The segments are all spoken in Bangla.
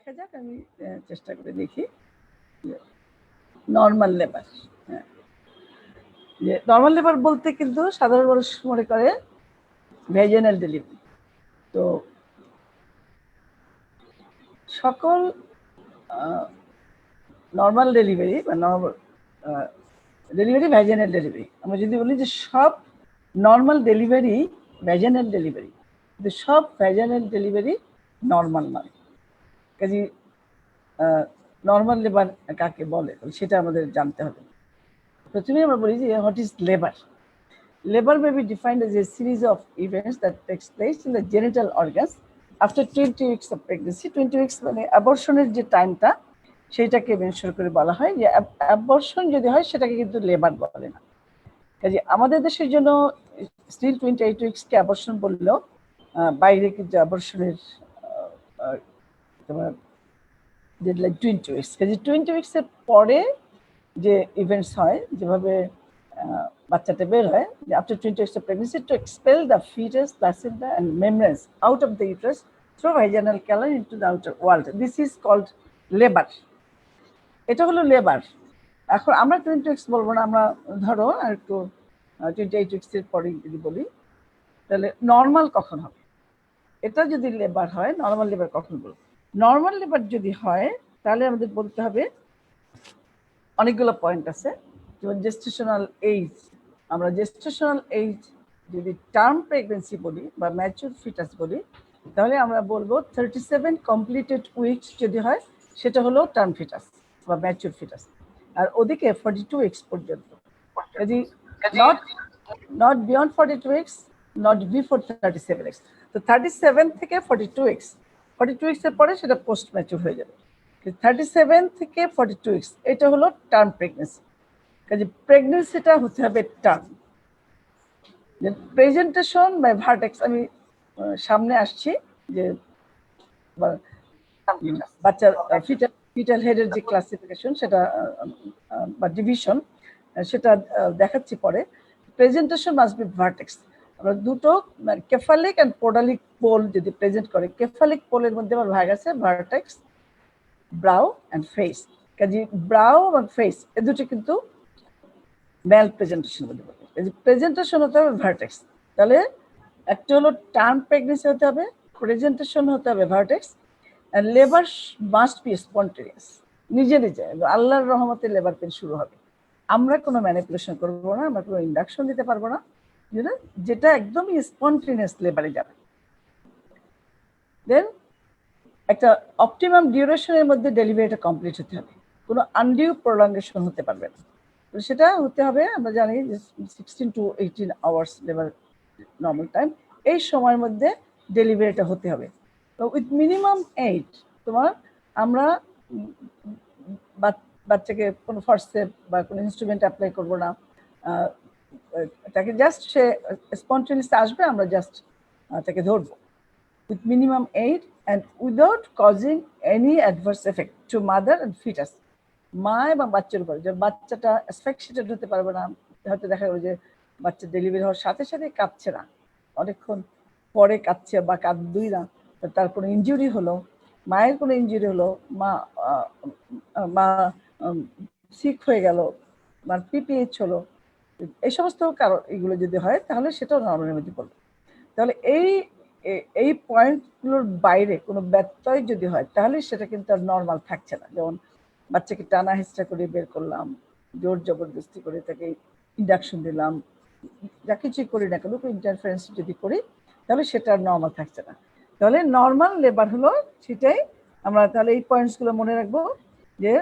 দেখা যাক, আমি চেষ্টা করে দেখি। নর্মাল লেবার, হ্যাঁ, যে নর্মাল লেবার বলতে কিন্তু সাধারণ মানুষ মনে করে ভ্যাজিনাল ডেলিভারি। তো সকল নর্মাল ডেলিভারি বা নর্মাল ডেলিভারি ভ্যাজিনাল ডেলিভারি, আমরা যদি বলি যে সব নর্মাল ডেলিভারি ভ্যাজিনাল ডেলিভারি, কিন্তু সব ভ্যাজিনাল ডেলিভারি নর্মাল নয়। কাজে নর্মাল লেবার কাকে বলে সেটা আমাদের জানতে হবে। প্রথমে আমরা বলি যে what is labour. Labor may be defined as a series of events that takes place in the genital organs after 20 weeks of pregnancy. 20 weeks মানে অ্যাবর্শনের যে টাইমটা সেইটাকে মেনশন করে বলা হয় যে অ্যাবর্শন যদি হয় সেটাকে কিন্তু লেবার বলে না। কাজে আমাদের দেশের জন্য স্টিল 28 উইক্সকে অ্যাবর্শন বললেও বাইরে কিন্তু অ্যাবর্শনের তোমার ডেডলাইন 20 উইক্স। কাজে 20 উইক্সের পরে যে ইভেন্টস হয়, যেভাবে বাচ্চাটা বের হয়, যে after 20 weeks of pregnancy to expel the fetus, placenta and membranes out of the uterus through vaginal canal into the outer world. This is called labor. এটা হলো লেবার। এখন আমরা 20 weeks বলবো না, আমরা ধরো আর একটু 28 weeks এর পরে যদি বলি, তাহলে নর্মাল কখন হবে? এটা যদি লেবার হয়, নর্মাল লেবার কখন বলবো? নর্মাল লেবার যদি হয় তাহলে আমাদের বলতে হবে অনেকগুলো পয়েন্ট আছে। যেমন জেস্টেশনাল এইজ, আমরা জেস্টেশনাল এইজ যদি টার্ম প্রেগনেন্সি বলি বা ম্যাচিউর ফিটাস বলি, তাহলে আমরা বলবো 37 কমপ্লিটেড উইকস যদি হয় সেটা হলো টার্ম ফিটাস বা ম্যাচিউর ফিটাস, আর ওদিকে 42 উইকস পর্যন্ত। যদি not beyond 42 weeks, not before 37 weeks. তো 37 থেকে 42 উইকস, 42 উইকসের পরে সেটা পোস্ট ম্যাচিউর হয়ে যাবে। 37 থেকে 42 উইকস এটা হলো টার্ম প্রেগনেন্সি। কাজে প্রেগনেন্সিটা হতে হবে টার্ম। প্রেজেন্টেশন বাই ভার্টেক্স, আমি সামনে আসছি যে বাচ্চার ফিটাল হেডের যে ক্লাসিফিকেশন সেটা বা ডিভিশন সেটা দেখাচ্ছি পরে। Presentation must be vertex. আমরা দুটো কেফালিক অ্যান্ড পোডালিক পোল যদি প্রেজেন্ট করে, কেফালিক পোলের মধ্যে আমার ভাগ আছে ভার্টেক্স, ব্রাউ অ্যান্ড ফেস। কাজে ব্রাউ এবং ফেস এ দুটো কিন্তু মেল প্রেজেন্টেশন বলতে পারবো। প্রেজেন্টেশন হতে হবে ভার্টেক্স। তাহলে একটা হলো টার্ম প্রেগনেন্সি হতে হবে, প্রেজেন্টেশন হতে হবে vertex, and labor must be spontaneous, নিজে নিজে আল্লাহর রহমতে লেবার পেন শুরু হবে। আমরা কোনো ম্যানিপুলেশন করবো না, আমরা কোনো ইন্ডাকশন দিতে পারবো না, যেটা একদমই স্পন্টেনিয়াস লেবারে যাবে। দেন একটা অপটিমাম ডিউরেশনের মধ্যে ডেলিভারিটা কমপ্লিট হতে হবে, কোনো আনডিউ প্রলঙ্গেশন হতে পারবে না। তো সেটা হতে হবে, আমরা জানি যে 16 to 18 hours labour normal time, এই সময়ের মধ্যে ডেলিভারিটা হতে হবে। তো উইথ মিনিমাম 8 তোমার আমরা বাচ্চাকে কোনো ফর্সেপ বা কোনো ইনস্ট্রুমেন্ট অ্যাপ্লাই করবো না, তাকে জাস্ট সে স্পন্টেনিয়াস আসবে, আমরা জাস্ট তাকে ধরবো with minimum 8 and without causing any adverse effect to mother and fetus. মা এবং বাচ্চার উপরে, যে বাচ্চাটা অ্যাসফিক্সিয়েটেড হতে পারবে না, হয়তো দেখা গেল যে বাচ্চা ডেলিভারি হওয়ার সাথে সাথে কাঁদছে না, অনেকক্ষণ পরে কাঁদছে বা কাঁদুই না, তার কোনো ইনজুরি হলো, মায়ের কোনো ইনজুরি হলো, মা সিক হয়ে গেল, মার পিপিএইচ হলো, এই সমস্ত কারণ এগুলো যদি হয় তাহলে সেটাও নর্মালের মধ্যে পড়বে। তাহলে এই পয়েন্টগুলোর বাইরে কোনো ব্যত্যয় যদি হয় তাহলে সেটা কিন্তু আর নর্মাল থাকছে না। যেমন বাচ্চাকে টানা হেঁচড়া করে বের করলাম, জোর জবরদস্তি করে তাকে ইন্ডাকশন দিলাম, যা কিছুই করি না কেন ইন্টারফারেন্স যদি করি তাহলে সেটা আর নর্মাল থাকছে না। তাহলে নর্মাল লেবার হলো সেটাই। আমরা তাহলে এই পয়েন্টসগুলো মনে রাখবো যে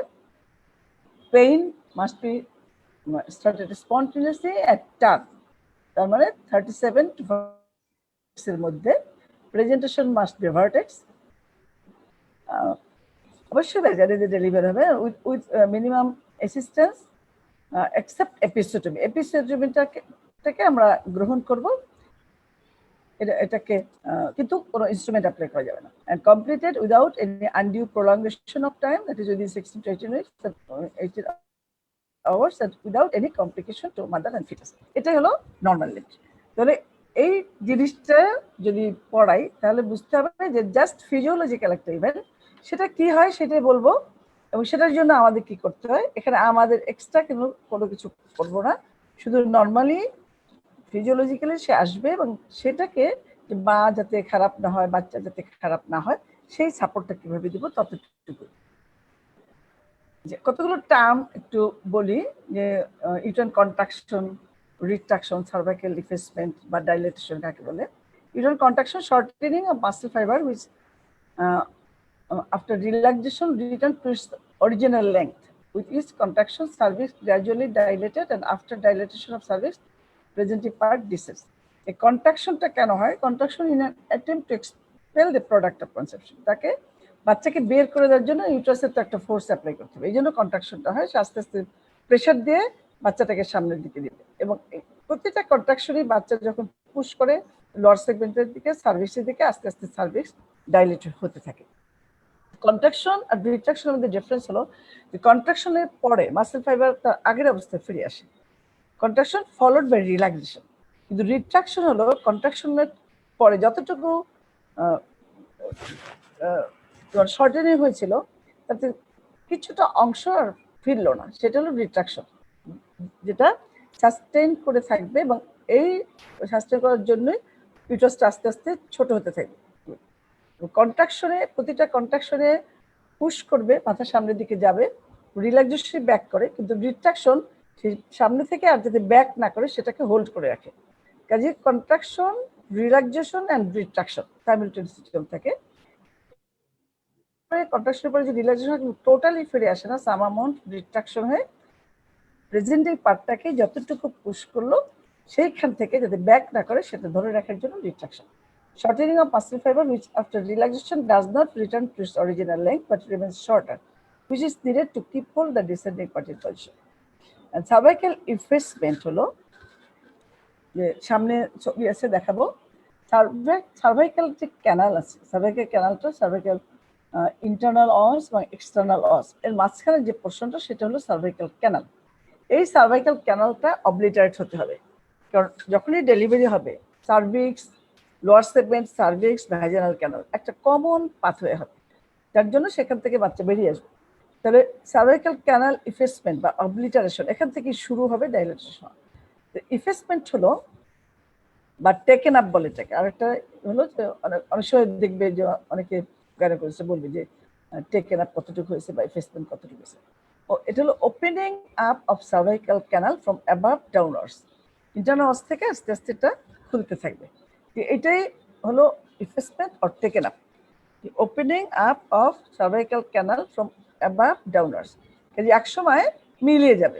pain must be started spontaneously at term, তার মানে 37 to 40 এর মধ্যে। প্রেজেন্টেশন মাস্ট বি ভার্টেক্স, অবশ্যই ভ্যাজাইনালি ডেলিভারি হবে উইথ মিনিমাম অ্যাসিস্ট্যান্স এক্সেপ্ট এপিসোটমি। এপিসোটমিটাকে আমরা গ্রহণ করব, এটাকে কিন্তু কোনো ইনস্ট্রুমেন্ট অ্যাপ্লাই করা যাবে না। And completed without any undue prolongation of time, that is within 16 to 18 weeks, 18 hours, and without any complication to mother and fetus. এটাই হলো নর্মাল লেবার। তাহলে এই জিনিসটা যদি পড়াই তাহলে বুঝতে হবে যে জাস্ট ফিজিওলজিক্যাল একটা ইভেন্ট, সেটা কি হয় সেটাই বলবো, এবং সেটার জন্য আমাদের কি করতে হয়, এখানে আমাদের এক্সট্রা কোনো কিছু করবো না, শুধু নর্মালি ফিজিওলজিক্যালি সে আসবে এবং সেটাকে মা যাতে খারাপ না হয়, বাচ্চা যাতে খারাপ না হয়, সেই সাপোর্টটা কিভাবে দিব ততটুকু। যে কতগুলো টার্ম একটু বলি, যে ইউটেরাইন কন্ট্রাকশন, রিট্রাকশন, সার্ভাইকাল ডিফেসমেন্ট বা ডাইলেটেশন কাকে বলে। Uterine contraction, shortening of muscle fibre which after relaxation return to its original length. With each contraction, cervix gradually dilated, and after dilatation of cervix, presenting part descends. A contraction টা কেন হয়? Contraction in an attempt to expel the product of conception. তাকে বাচ্চাকে বের করে দেওয়ার জন্য ইউট্রাসের তো একটা ফোর্স অ্যাপ্লাই করতে হবে, এই জন্য কন্ট্রাকশনটা হয়। আস্তে আস্তে প্রেশার দিয়ে বাচ্চাটাকে সামনের দিকে দিবে, এবং প্রতিটা কন্ট্রাকশনই বাচ্চা যখন পুশ করে লোয়ার সেগমেন্টের দিকে, সার্ভিসের দিকে, আস্তে আস্তে সার্ভিক্স ডাইলেট হতে থাকে। কন্ট্রাকশন আর রিট্রাকশনের মধ্যে ডিফারেন্স হলো যে কন্ট্রাকশনের পরে মাসেল ফাইবার তার আগের অবস্থায় ফিরে আসে, কন্ট্রাকশন ফলোড বাই রিল্যাক্সেশন। কিন্তু রিট্রাকশন হলো কন্ট্রাকশনের পরে যতটুকু শর্টেনিং হয়েছিল তাতে কিছুটা অংশ আর ফিরলো না, সেটা হলো রিট্রাকশন, যেটা সাস্টেইন করে থাকবে, এবং এই সাস্টেইন করার জন্যই ইউটারাসটা আস্তে আস্তে ছোট হতে থাকবে। কন্ট্রাকশনে, প্রতিটা কন্ট্রাকশনে পুশ করবে, মাথা সামনের দিকে যাবে, রিল্যাক্সেশন ব্যাক করে, কিন্তু রিট্রাকশন সেই সামনে থেকে আর যাতে ব্যাক না করে সেটাকে হোল্ড করে রাখে। কাজে contraction, relaxation and retraction simultaneously থাকে। কন্ট্রাকশনের পরে যে রিল্যাক্সেশন টোটালি ফিরে আসে না, সাম অ্যামাউন্ট রিট্রাকশন হয়ে প্রেজেন্টিং পার্টটাকে যতটুকু পুশ করলো সেইখান থেকে যাতে ব্যাক না করে সেটা ধরে রাখার জন্য retraction. Shortening of muscle fiber, which after relaxation does not return to its original length but remains shorter, which is needed to keep hold the descending part in position. And cervical effacement হলো যে সামনে ছবি আছে দেখাবো, সার্ভাইকাল যে ক্যানাল আছে, সার্ভাইকাল ক্যানালটা সার্ভাইকাল ইন্টারনাল অস এবং এক্সটার্নাল অস এর মাঝখানে যে পোর্শনটা সেটা হলো সার্ভাইকাল ক্যানাল। এই সার্ভাইকাল ক্যানালটা অবলিটারেট হতে হবে, কারণ যখনই ডেলিভারি হবে cervix, lower segment, cervix, vaginal canal একটা কমন পাথওয়ে হবে, যার জন্য সেখান থেকে বাচ্চা বেরিয়ে আসবে। তাহলে সার্ভাইকাল ক্যানাল ইফেসমেন্ট বা অবলিটারেশন এখান থেকে শুরু হবে ডাইলেটেশন। ইফেসমেন্ট হলো বা টেকেন আপ বলে এটাকে। আর একটা হলো যে অনেক সময় দেখবে যে অনেকে গাইনোকোলজিস্ট বলবে যে টেকেন আপ কতটুকু হয়েছে বা ইফেসমেন্ট কতটুকু হয়েছে। এটা হলো opening up of cervical canal from above downwards, internal থেকে আস্তে আস্তে এটা খুলতে থাকবে। এটাই হলো effacement or taken up, opening up of cervical canal from above downwards. কাজে এক সময় মিলিয়ে যাবে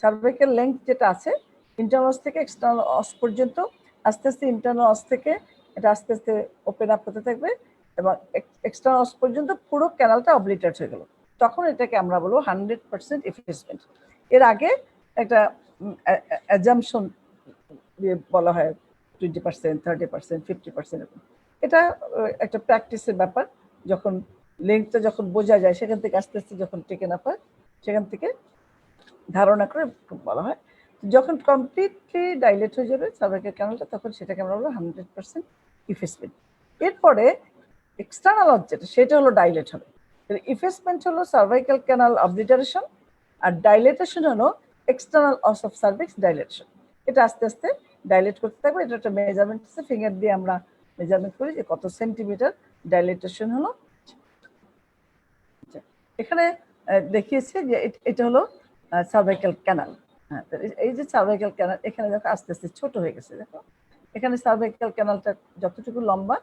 সার্ভাইকাল লেন্থ যেটা আছে ইন্টারনাল থেকে এক্সটার্নাল অস পর্যন্ত, আস্তে আস্তে ইন্টারনাল অস থেকে এটা আস্তে আস্তে ওপেন আপ হতে থাকবে, এবং এক্সটার্নাল অস পর্যন্ত পুরো ক্যানালটা অবলিটারেট হয়ে গেল। তখন এটাকে আমরা বলবো 100% ইফেসমেন্ট। এর আগে একটা অ্যাজাম্পশন দিয়ে বলা হয় 20%, 30%, 50%। এটা একটা প্র্যাকটিসের ব্যাপার, যখন লেন্থটা যখন বোঝা যায় সেখান থেকে আস্তে আস্তে যখন টেকেন আপ হয় সেখান থেকে ধারণা করে বলা হয়। যখন কমপ্লিটলি ডাইলেট হয়ে যাবে সার্ভাইকাল ক্যানালটা তখন সেটাকে আমরা বলবো 100% ইফেসমেন্ট। এরপরে এক্সটার্নাল অস যেটা সেটা হলো ডাইলেট হবে। ইফেসমেন্ট হলো সার্ভাইকাল ক্যানাল অবলিটারেশন, আর ডাইলেটেশন হলো এক্সটার্নাল অস অফ সার্ভিক্স ডাইলেটেশন। এটা আস্তে আস্তে ডাইলেট করতে থাকবে। এটা একটা মেজারমেন্ট আছে, ফিঙ্গার দিয়ে আমরা মেজারমেন্ট করি যে কত সেন্টিমিটার ডাইলেটেশন হলো। এখানে দেখিয়েছে যে এটা হলো সার্ভাইকাল ক্যানাল। হ্যাঁ, এই যে সার্ভাইকাল ক্যানাল এখানে দেখো আস্তে আস্তে ছোট হয়ে গেছে, দেখো এখানে সার্ভাইকাল ক্যানালটা যতটুকু লম্বা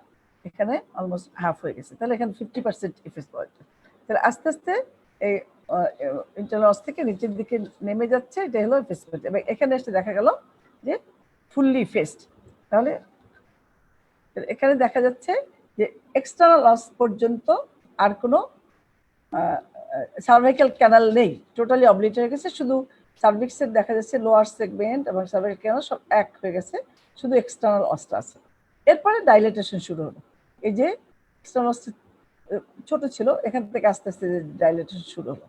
এখানে অলমোস্ট হাফ হয়ে গেছে, তাহলে এখানে 50% ইফেস পাওয়া যায়। তাহলে আস্তে আস্তে এই ইন্টারনাল থেকে নিচের দিকে নেমে যাচ্ছে, এটা হলো ইফেসমেন্ট। এবং এখানে এসে দেখা গেল যে ফুললি ইফেসড। তাহলে এখানে দেখা যাচ্ছে যে এক্সটার্নাল অস পর্যন্ত আর কোনো সার্ভাইকাল ক্যানাল নেই, টোটালি অবলিটারেট হয়ে গেছে। শুধু সার্ভিক্সের দেখা যাচ্ছে লোয়ার সেগমেন্ট এবং সার্ভাইকাল ক্যানাল সব এক হয়ে গেছে, শুধু এক্সটার্নাল অসটা আছে। এরপরে ডাইলেটেশন শুরু হলো। এই যে এক্সটার্নাল অস ছোট ছিল, এখান থেকে আস্তে আস্তে ডাইলেটেশন শুরু হলো।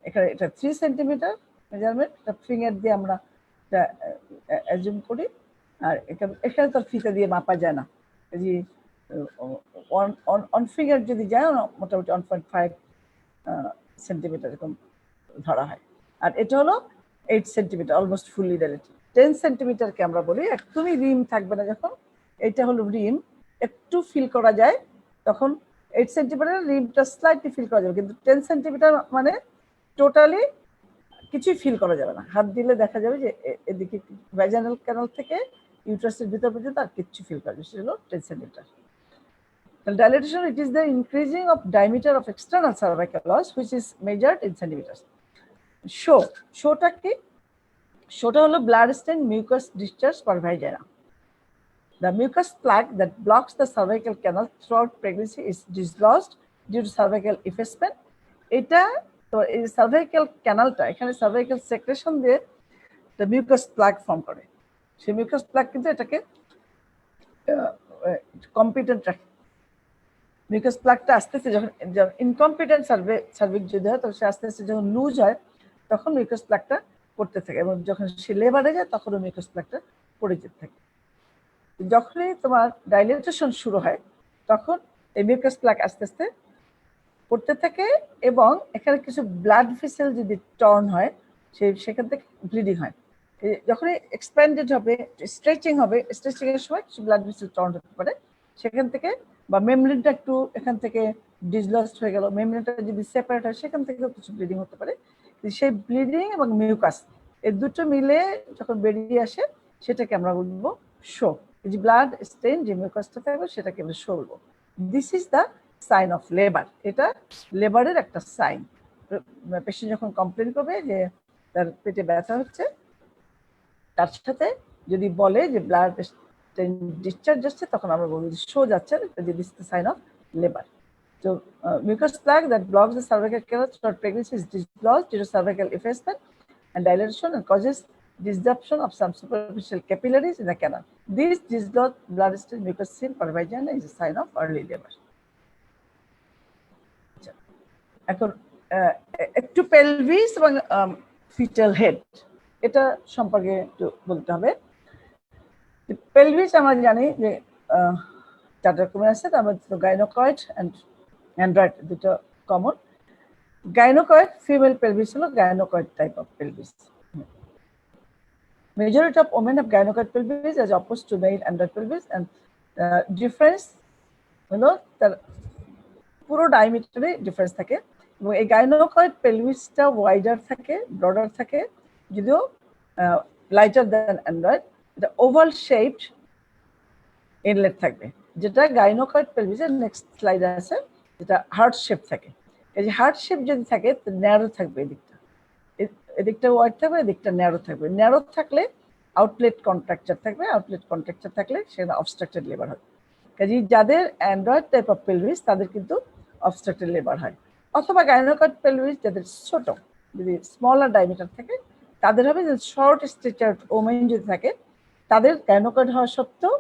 এখানে এটা 3 সেন্টিমিটার মেজারমেন্ট, এটা ফিঙ্গার দিয়ে আমরা অ্যাজিউম করি। আর এখানে তো ফিতা দিয়ে মাপা যায় না, এই অন ফিগার যদি যায় মোটামুটি 1.5 সেন্টিমিটার এরকম ধরা হয়। আর এটা হলো 8 সেন্টিমিটার, অলমোস্ট ফুললি ডাইলেটেড। 10 সেন্টিমিটারকে আমরা বলি একদমই রিম থাকবে না যখন, এটা হলো রিম, একটু ফিল করা যায় তখন 8 সেন্টিমিটার রিমটা স্লাইটলি ফিল করা যাবে, কিন্তু 10 সেন্টিমিটার মানে টোটালি কিছুই ফিল করা যাবে না। হাত দিলে দেখা যাবে যে এদিকে ভ্যাজাইনাল ক্যানাল থেকে ইউট্রাসের ভিতর পর্যন্ত আর কিছু ফিল করা যাবে, সেটা হলো 10 centimetre. Dilatation, it is the increasing of diameter of external cervical os, which is measured in centimeters. Showটা কি? Showটা হলো blood stained mucus discharge per vagina. The mucus plaque that blocks the cervical canal throughout pregnancy is dislodged due to cervical effacement. এটা তো এই cervical canalটা এখানে cervical secretion দিয়ে the mucus plaque form করে। সেই mucus plaque কিন্তু এটাকে competent রাখে। মিউকাস প্লাকটা আস্তে আস্তে যখন ইনকম্পিটেন্ট সার্ভিক যদি হয় তখন সে আস্তে আস্তে যখন লুজ হয় তখন মিউকাস প্লাকটা পড়তে থাকে, এবং যখন সে লেবারে যায় তখনও মিউকাস প্লাকটা পড়ে যেতে থাকে। যখনই তোমার ডাইলেটেশন শুরু হয় তখন এই মিউকাস প্লাক আস্তে আস্তে পড়তে থাকে, এবং এখানে কিছু ব্লাড ভেসেল যদি টর্ন হয় সেখান থেকে ব্লিডিং হয়। যখনই এক্সপ্যান্ডেড হবে, স্ট্রেচিং হবে, স্ট্রেচিং এর সময় কিছু ব্লাড ভেসেল টর্ন হতে পারে সেখান থেকে, বা মেমব্রেনটা একটু এখান থেকে ডিসলস্ট হয়ে গেল, মেমব্রেনটা যদি সেপারেট হয় সেখান থেকেও কিছু ব্লিডিং হতে পারে। সেই ব্লিডিং এবং মিউকাস এই দুটো মিলে যখন বেরিয়ে আসে সেটাকে আমরা বলবো শো। যে ব্লাড স্টেইন যে মিউকাসটা থাকবে সেটাকে আমরা শো বলবো। This is the sign of labour. এটা লেবারের একটা সাইন। পেশেন্ট যখন কমপ্লেন করবে যে তার পেটে ব্যথা হচ্ছে, তার সাথে যদি বলে যে ব্লাড ডিসচার্জ যাচ্ছে তখন আমরা বলবো যে শো যাচ্ছে, this is the sign of labour. So mucus plaque that blocks the cervical canal throughout pregnancy is dislodged due to cervical effacement and dilatation and causes disruption of some superficial capillaries in the canal. This dislodged blood-stained mucus seen per vagina is a sign of early labor. এখন একটু পেলভিস এবং ফিটাল হেড এটা সম্পর্কে একটু বলতে হবে। পেলভিস আমরা জানি যে চারটা রকমের আছে, তার মধ্যে গাইনোকয়েড অ্যান্ড অ্যান্ড্রয়েড দুটো কমন। গাইনোকয়েড ফিমেল পেলভিস হলো gynaecoid type of pelvis. Majority of women have gynocoid pelvis as opposed to male android pelvis, and difference হলো তার পুরো ডায়ামিটারে ডিফারেন্স থাকে, এবং এই গাইনোকয়েড পেলভিসটা ওয়াইডার থাকে, ব্রডার থাকে, যদিও লাইটার দ্যান অ্যান্ড্রয়েড। এটা ওভাল শেপড ইনলেট থাকবে, যেটা গাইনোকয়েড পেলভিসের নেক্সট স্লাইডে আছে, যেটা হার্ট শেপ থাকে। এই যে হার্ট শেপ যদি থাকে তো ন্যারো থাকবে, এদিকটা ওয়াইড থাকবে, এদিকটা ন্যারো থাকবে। ন্যারো থাকলে আউটলেট কন্ট্রাকচার থাকবে, আউটলেট কন্ট্রাকচার থাকলে সেটা অবস্ট্রাকটেড লেবার হয়। কাজে যাদের অ্যান্ড্রয়েড টাইপ অফ পেলভিস তাদের কিন্তু অবস্ট্রাকটেড লেবার হয়, অথবা গাইনোকয়েড পেলভিস যাদের ছোট, যদি স্মলার ডায়ামিটার থাকে তাদের হবে। যে শর্ট স্ট্রেচার ওমেন যদি থাকে তাদের গাইনোকয়েড হওয়া সত্ত্বেও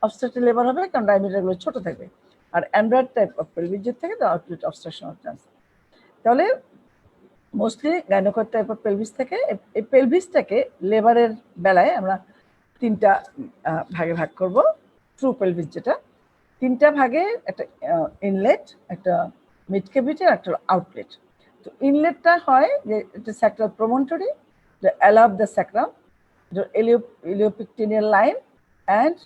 অবস্ট্রাকটেড লেবার হবে, কারণ ডায়ামিটারগুলো ছোট থাকবে। আর অ্যান্ড্রয়েড টাইপ অফ পেলভিস যদি থাকে তো আউটলেট অবস্ট্রাকশন অফ চান্স। তাহলে মোস্টলি গাইনোকয়েড টাইপ অফ পেলভিস থেকে, এই পেলভিসটাকে লেবারের বেলায় আমরা তিনটা ভাগে ভাগ করব। ট্রু পেলভিস যেটা, তিনটা ভাগে, একটা ইনলেট, একটা মিড ক্যাভিটি আর একটা আউটলেট। তো ইনলেটটা হয় যে এটা sacral promontory, ala the sacrum, iliopectineal line and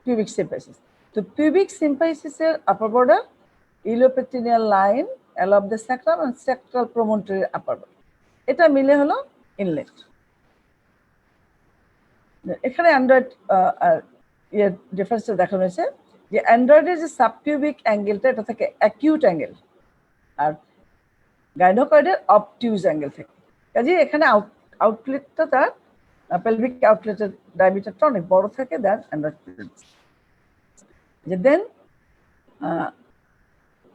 pubic symphysis. তো পিউবিক সিম্পাইসিসের upper border, iliopectineal line, ala the sacrum and sacral প্রমন্টরির আপার বর্ডার, এটা মিলে হলো ইনলেট। এখানে অ্যান্ড্রয়েড ইয়ের ডিফারেন্সটা দেখানো হয়েছে যে অ্যান্ড্রয়েডের যে সাবপিউবিক অ্যাঙ্গেলটা এটা থাকে অ্যাকিউট অ্যাঙ্গেল, আর গাইনোকয়েডের অবটিউজ অ্যাঙ্গেল থাকে। কাজে এখানে আউটলেটটা তার পেলভিক আউটলেটের ডায়ামিটারটা অনেক বড় থাকে দেন অ্যান্ড্রয়েড পেলভিস। যে দেন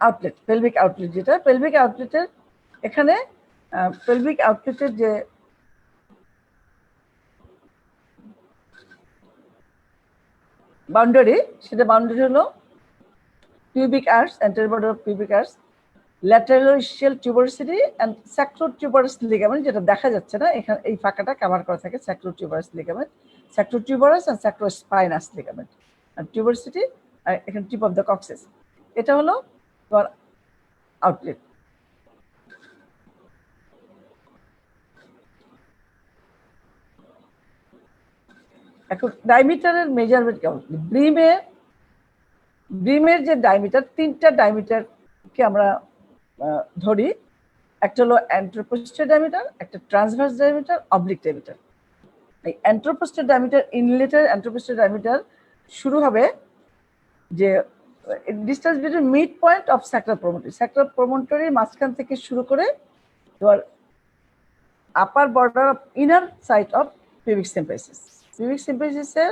আউটলেট, পেলভিক আউটলেট যেটা, পেলভিক আউটলেটের এখানে পেলভিক আউটলেটের যে বাউন্ডারি, সেটা বাউন্ডারি হলো pubic arch, anterior border of pubic arch, lateral ischial tuberosity and sacrotuberous ligament, যেটা দেখা যাচ্ছে না এখানে, এই ফাঁকাটা কভার করা থাকে sacrotuberous ligament, sacrotuberous and sacrospinous ligament, and tuberosity আর এখানে টিপ অফ দ্য কক্সেস, এটা হলো তোমার আউটলেট। এখন ডায়ামিটারের মেজারমেন্ট কেমন? ব্রিমের যে ডায়ামিটার, 3টা ডায়ামিটারকে আমরা ধরি। একটা হলো অ্যান্ট্রোপোস্টের ডায়ামিটার, একটা ট্রান্সভার্স ডায়ামিটার, অবলিক ডায়ামিটার। এই অ্যান্ট্রোপোস্টের ডায়ামিটার, ইনলেটের অ্যান্ট্রোপোস্টের ডায়ামিটার শুরু হবে যে distance between mid point of sacral promontory, sacral প্রমোটরির মাঝখান থেকে শুরু করে তোমার upper border of inner side of pubic symphysis, pubic সিম্পাইসিসের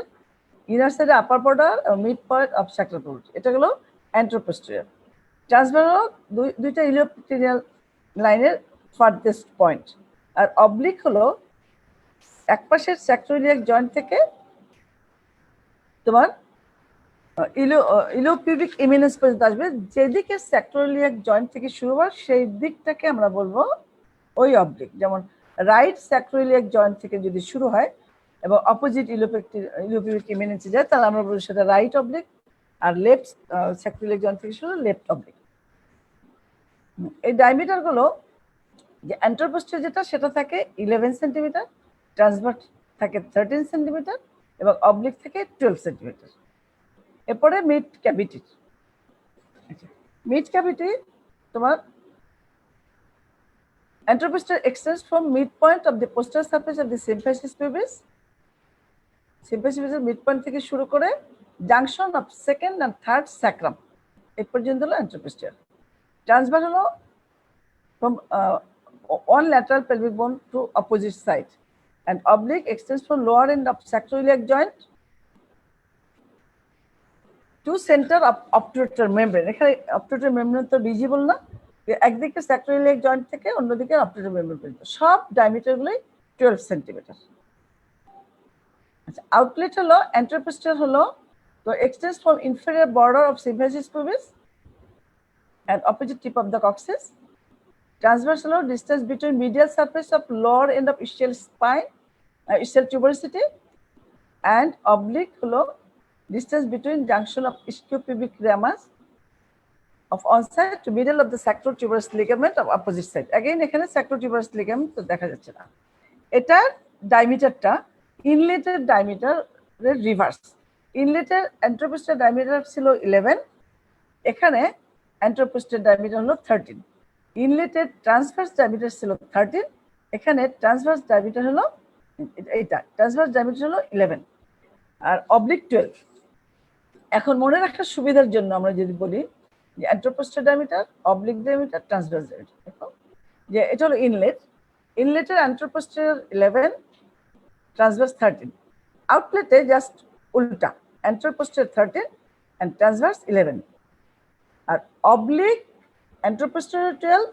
ইনার সাইডে upper border mid point of sacral promontory, এটা হলো অ্যান্ট্রোপোস্টেরিয়র। ট্রান্সভার্স হলো দুইটা ইলিওপেক্টিনিয়াল লাইনের ফার্থেস্ট পয়েন্ট। আর অবলিক হলো একপাশের স্যাক্রোইলিয়াক জয়েন্ট থেকে তোমার ইলিওপিউবিক ইমিনেন্স পর্যন্ত আসবে। যেদিকে স্যাক্রোইলিয়াক জয়েন্ট থেকে শুরু হয় সেই দিকটাকে আমরা বলবো ওই অবলিক। যেমন রাইট স্যাক্রোইলিয়াক জয়েন্ট থেকে যদি শুরু হয় এবং অপোজিট ইলিওপিউবিক ইমিনেন্সে যায়, তাহলে আমরা বলবো সেটা রাইট অবলিক। আর লেফট স্যাক্রোইলিয়াক জয়েন্ট থেকে শুরু লেফট অবলিক। এই ডায়ামিটার গুলো যে অ্যান্ট্রোপোস্টেরিয়র যেটা, সেটা থাকে 11 সেন্টিমিটার, ট্রান্সভার্স থাকে 13 সেন্টিমিটার এবং অবলিক থেকে 12 সেন্টিমিটার। এরপরে মিড ক্যাভিটি। মিড ক্যাভিটি তোমার অ্যান্ট্রোপোস্টেরিয়র extends from midpoint of the posterior surface of the symphysis pubis, symphysis pubis mid point থেকে শুরু করে junction of second and third sacrum, এই পর্যন্ত হলো অ্যান্ট্রোপোস্টেরিয়র। ট্রান্সভার্স হলো from one lateral pelvic bone to opposite side, and oblique extends from lower end of sacroiliac joint to center of obturator membrane. এখানে obturator membrane তো ভিজিবল না, একদিকে স্যাক্রোইলিয়াক জয়েন্ট থেকে অন্যদিকে obturator membrane পর্যন্ত সব ডায়ামিটার গুলোই 12 সেন্টিমিটার। আচ্ছা, আউটলেট হলো অ্যান্ট্রোপোস্টেরিয়র হলো তো extends from inferior border of symphysis pubis and opposite tip of the coccyx. Transverse হলো distance between medial surface of lower end of ischial spine, ischial tuberosity, and oblique হলো distance between junction of ischiopubic ramus of one side to middle of the sacrotuberous ligament of opposite side. Again এখানে sacrotuberous ligament তো দেখা যাচ্ছে না। এটার ডায়ামিটারটা ইনলেটের ডায়ামিটারের রিভার্স। ইনলেটের অ্যান্ট্রোপোস্টেরিয়র ডায়ামিটার ছিল 11, এখানে অ্যান্ট্রোপোস্টেরিয়র ডায়ামিটার হলো 13। ইনলেটের ট্রান্সভার্স ডায়ামিটার ছিল 13, এখানে ট্রান্সভার্স ডায়ামিটার হলো এইটা, ট্রান্সভার্স ডায়ামিটার হলো 11 আর অবলিক 12। এখন মনে রাখার সুবিধার জন্য আমরা যদি বলি যে anteroposterior diameter, oblique diameter, transverse diameter, দেখো যে এটা হলো ইনলেট, ইনলেটের অ্যান্ট্রোপোস্টেরিয়র 11, ট্রান্সভার্স 13। আউটলেটে জাস্ট উল্টা, অ্যান্ট্রোপোস্টেরিয়র 13 and ট্রান্সভার্স 11। আর অবলিক অ্যান্ট্রোপোস্টেরিয়র 12,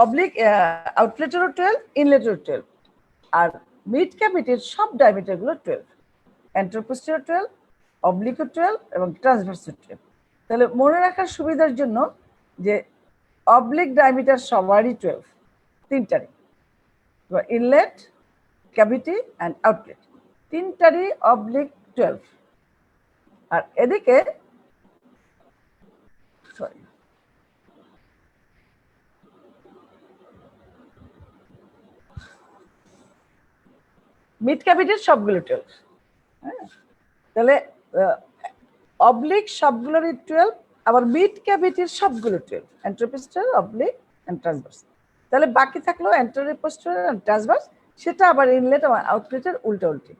অবলিক আউটলেটেরও 12, ইনলেটেরও 12। আর মিড ক্যাভিটির সব ডায়ামিটার গুলো 12, অ্যান্ট্রোপোস্টেরিয়র 12, অবলিকও 12 এবং ট্রান্সভার্সও 12। তাহলে মনে রাখার সুবিধার জন্য যে অবলিক ডায়ামিটার সবারই 12, তিনটারই, ইনলেট, ক্যাভিটি অ্যান্ড আউটলেট তিনটারই অবলিক 12। আর এদিকে সরি মিড ক্যাভিটির সবগুলো 12। হ্যাঁ, তাহলে অবলিক সবগুলোরই 12, আবার মিড ক্যাভিটির সবগুলো 12, অ্যান্ট্রোপোস্টেরিয়র, অবলিক এন্ড ট্রান্সভার্স। তাহলে বাকি থাকলো অ্যান্ট্রোপোস্টেরিয়র এন্ড ট্রান্সভার্স, সেটা আবার ইনলেট এবং আউটলেটের উল্টা উল্টি।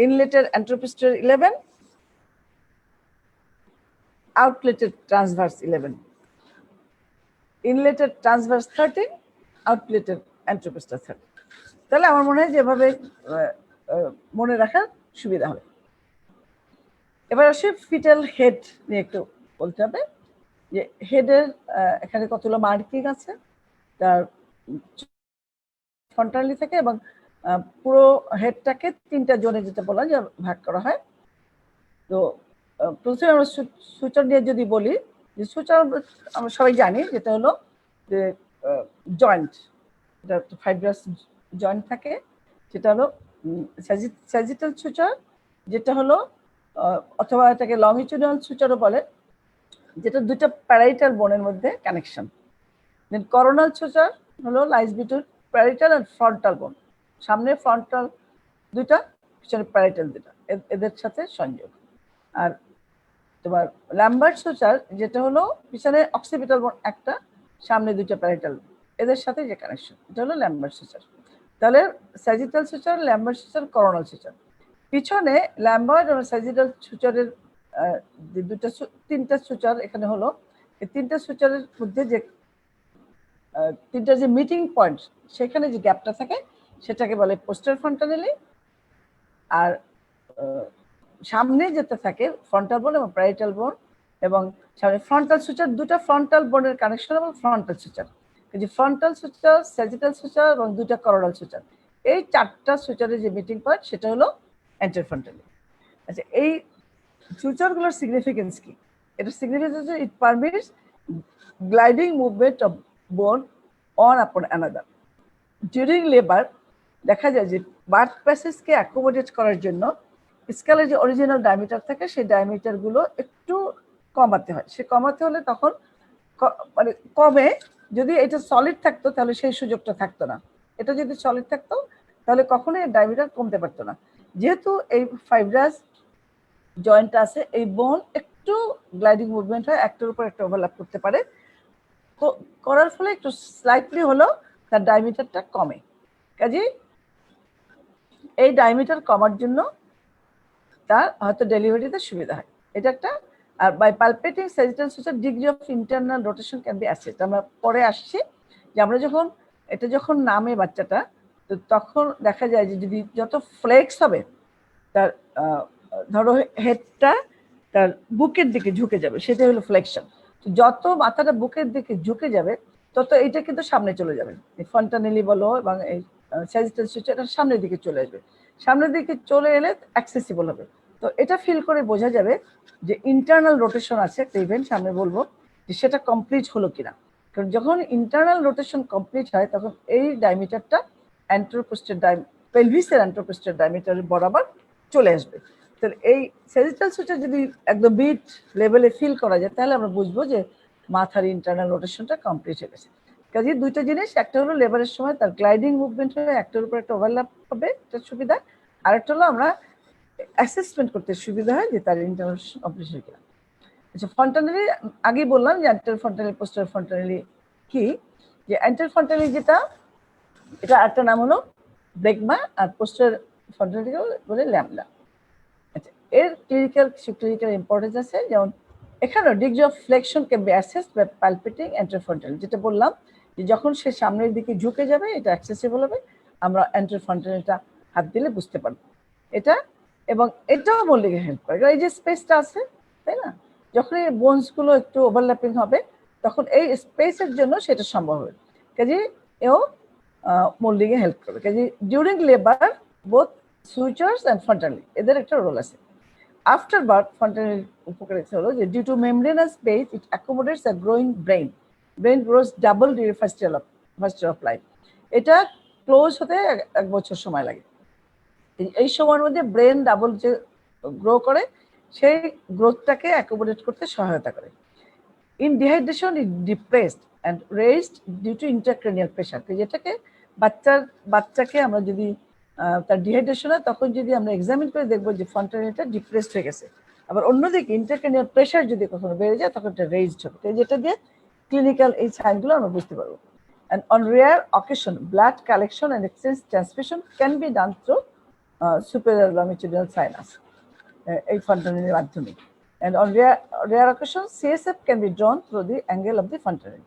ইনলেটের অ্যান্ট্রোপোস্টেরিয়র 11, আউটলেটের ট্রান্সভার্স 11, ইনলেটের ট্রান্সভার্স 13, আউটলেটের অ্যান্ট্রোপোস্টেরিয়র 13। তাহলে আমার মনে হয় যে এভাবে মনে রাখার সুবিধা হবে। এবার আসে ফিটাল হেড নিয়ে একটু বলতে হবে যে হেডের এখানে কতগুলো মার্কিং আছে, তার ফ্রন্টালি থেকে এবং পুরো হেডটাকে 3টা জোনে যেটা বলা যে ভাগ করা হয়। তো প্রথমে আমরা সুচার নিয়ে যদি বলি, যে সুচার আমরা সবাই জানি যেটা হলো যে জয়েন্ট, এটা ফাইব্রাস জয়েন্ট থাকে, সেটা হলো স্যাজিটাল সুচার, যেটা হলো অথবা এটাকে লংজিটিউডাল সুচারও বলে, যেটা দুইটা প্যারাইটাল বোনের মধ্যে কানেকশন। দেন করোনাল সুচার হলো lies between parietal and frontal বোন, সামনে ফ্রন্টাল দুইটা, পিছনে প্যারাইটাল দুইটা, এদের সাথে সংযোগ। আর তোমার ল্যাম্বার্ট সুচার যেটা হলো পিছনে অক্সিপিটাল বোন একটা, সামনে দুইটা প্যারাইটাল, এদের সাথে যে কানেকশন, এটা হলো ল্যাম্বার্ট সুচার। তাহলে sagittal suture, Lambert suture, coronal suture. পিছনে ল্যাম্বার্ট এবং স্যাজিটাল সুচারের দুটো তিনটা সুচার এখানে হলো, এই তিনটা সুচারের মধ্যে যে তিনটা যে মিটিং পয়েন্ট, সেখানে যে গ্যাপটা থাকে সেটাকে বলে পোস্টার ফ্রন্টানেলি। আর সামনে যেটা থাকে ফ্রন্টাল বোন এবং প্যারাইটাল বোন, এবং সামনে ফ্রন্টাল সুচার, দুটো ফ্রন্টাল বোনের কানেকশন এবং ফ্রন্টাল সুচার, যে ফ্রন্টাল সুচার, স্যাজিটাল সুচার এবং দুইটা করোনাল সুচার, এই চারটা সুচারের যে মিটিং পয়েন্ট সেটা হলো অ্যান্টারফ্রন্টালি। আচ্ছা, এই সুচারগুলোর সিগনিফিকেন্স কি? এটা সিগনিফিকেন্স হচ্ছে it permits gliding movement of bone on upon another. During labour দেখা যায় যে বার্থ প্যাসেজকে অ্যাকোমোডেট করার জন্য স্কেলের যে অরিজিনাল ডায়ামিটার থাকে সেই ডায়ামিটারগুলো একটু কমাতে হয়। সে কমাতে হলে তখন মানে কমে, যদি এটা সলিড থাকতো তাহলে সেই সুযোগটা থাকতো না। এটা যদি সলিড থাকতো তাহলে কখনোই ডায়ামিটার কমতে পারতো না। যেহেতু এই ফাইব্রাস জয়েন্ট আছে, এই বোন একটু গ্লাইডিং মুভমেন্ট হয়, একটার উপর একটা ওভারল্যাপ করতে পারে, তো করার ফলে একটু স্লাইটলি হলো তার ডায়ামিটারটা কমে। কাজে এই ডায়ামিটার কমার জন্য তার হয়তো ডেলিভারিতে সুবিধা হয়, এটা একটা। আর by palpating sagittal suture degree of internal rotation can be assessed. আমরা পরে আসছি যে আমরা যখন এটা যখন নামে বাচ্চাটা, তো তখন দেখা যায় যে যদি যত ফ্লেক্স হবে, তার ধরো হেডটা তার বুকের দিকে ঝুঁকে যাবে, সেটা হলো ফ্লেকশন। যত মাথাটা বুকের দিকে ঝুঁকে যাবে তত এইটা কিন্তু সামনে চলে যাবে, ফন্টানেলি বলো এবং এই স্যাজিটাল সুচার সামনের দিকে চলে আসবে। সামনের দিকে চলে এলে অ্যাক্সেসিবল হবে। তো এটা ফিল করে বোঝা যাবে যে ইন্টারনাল রোটেশন আছে একটা ইভেন্ট, সামনে বলবো যে সেটা কমপ্লিট হলো কিনা। কারণ যখন ইন্টারনাল রোটেশন কমপ্লিট হয় তখন এই ডায়ামিটারটা অ্যান্ট্রোপোস্টের পেলভিসের অ্যান্ট্রোপোস্টের ডায়ামিটার বরাবর চলে আসবে। তো এই স্যাজিটাল সুচার যদি একদম বিট লেভেলে ফিল করা যায় তাহলে আমরা বুঝবো যে মাথার ইন্টারনাল রোটেশনটা কমপ্লিট হয়ে গেছে। কাজে দুইটা জিনিস, একটা হলো লেবারের সময় তার গ্লাইডিং মুভমেন্ট হয়ে একটার উপর একটা ওভারল্যাপ হবে, এটা সুবিধা। আরেকটা হলো আমরা অ্যাসেসমেন্ট করতে সুবিধা হয় যে তার ইন্টারনাল কমপ্লিট হয়ে গেল। আচ্ছা, ফন্টানেলি আগেই বললাম যে অ্যান্টার ফন্টানেলি পোস্টার ফন্টানেলি কি, যে অ্যান্টার ফন্টানেলি যেটা, এটা একটা নাম হলো ব্লেগমা, আর পোস্টার ফন্টানেলি বলে ল্যামডা। আচ্ছা, এর ক্লিনিক্যাল ইম্পর্টেন্স আছে, যেমন এখানে degree of flexion can be assessed by palpating anterofrontally, যেটা বললাম যে যখন সে সামনের দিকে ঝুঁকে যাবে এটা অ্যাক্সেসিবল হবে, আমরা অ্যান্টারফ্রন্টালিটা হাত দিলে বুঝতে পারবো এটা। এবং এটাও বললিকে হেল্প করে, এই যে স্পেসটা আছে তাই না, যখন এই বোনসগুলো একটু ওভারল্যাপিং হবে তখন এই স্পেসের জন্য সেটা সম্ভব হবে। কাজে এও মোল্ডিংয়ে হেল্প করবে। কাজে during labour both sutures and fontanelle এদের একটা রোল আছে। আফটার বার্থ ফন্টানেলি উপকারিতা হলো যে due to membranous space it accommodates a growing brain, brain grows double during first year of life. এটা ক্লোজ হতে 1 বছর সময় লাগে। এই সময়ের মধ্যে ব্রেন ডাবল যে গ্রো করে সেই গ্রোথটাকে অ্যাকোমোডেট করতে সহায়তা করে। In dehydration it depressed and raised due to intercranial pressure, যেটাকে বাচ্চাকে আমরা যদি তার ডিহাইড্রেশন হয় তখন যদি আমরা এক্সামিন করে দেখবো যে ফন্টানেলিটা ডিপ্রেসড হয়ে গেছে। আবার অন্যদিকে ইন্টারক্রেনিয়াল প্রেশার যদি কখনো বেড়ে যায় তখন এটা রেজড হবে, যেটা দিয়ে ক্লিনিক্যাল এই সাইনগুলো আমরা বুঝতে পারবো। And on rare occasion, blood collection and exchange transfusion can be done through superior longitudinal sinus, এই ফন্টানেলির মাধ্যমে। And on rare occasions, CSF can be drawn through the angle of the fontanelle.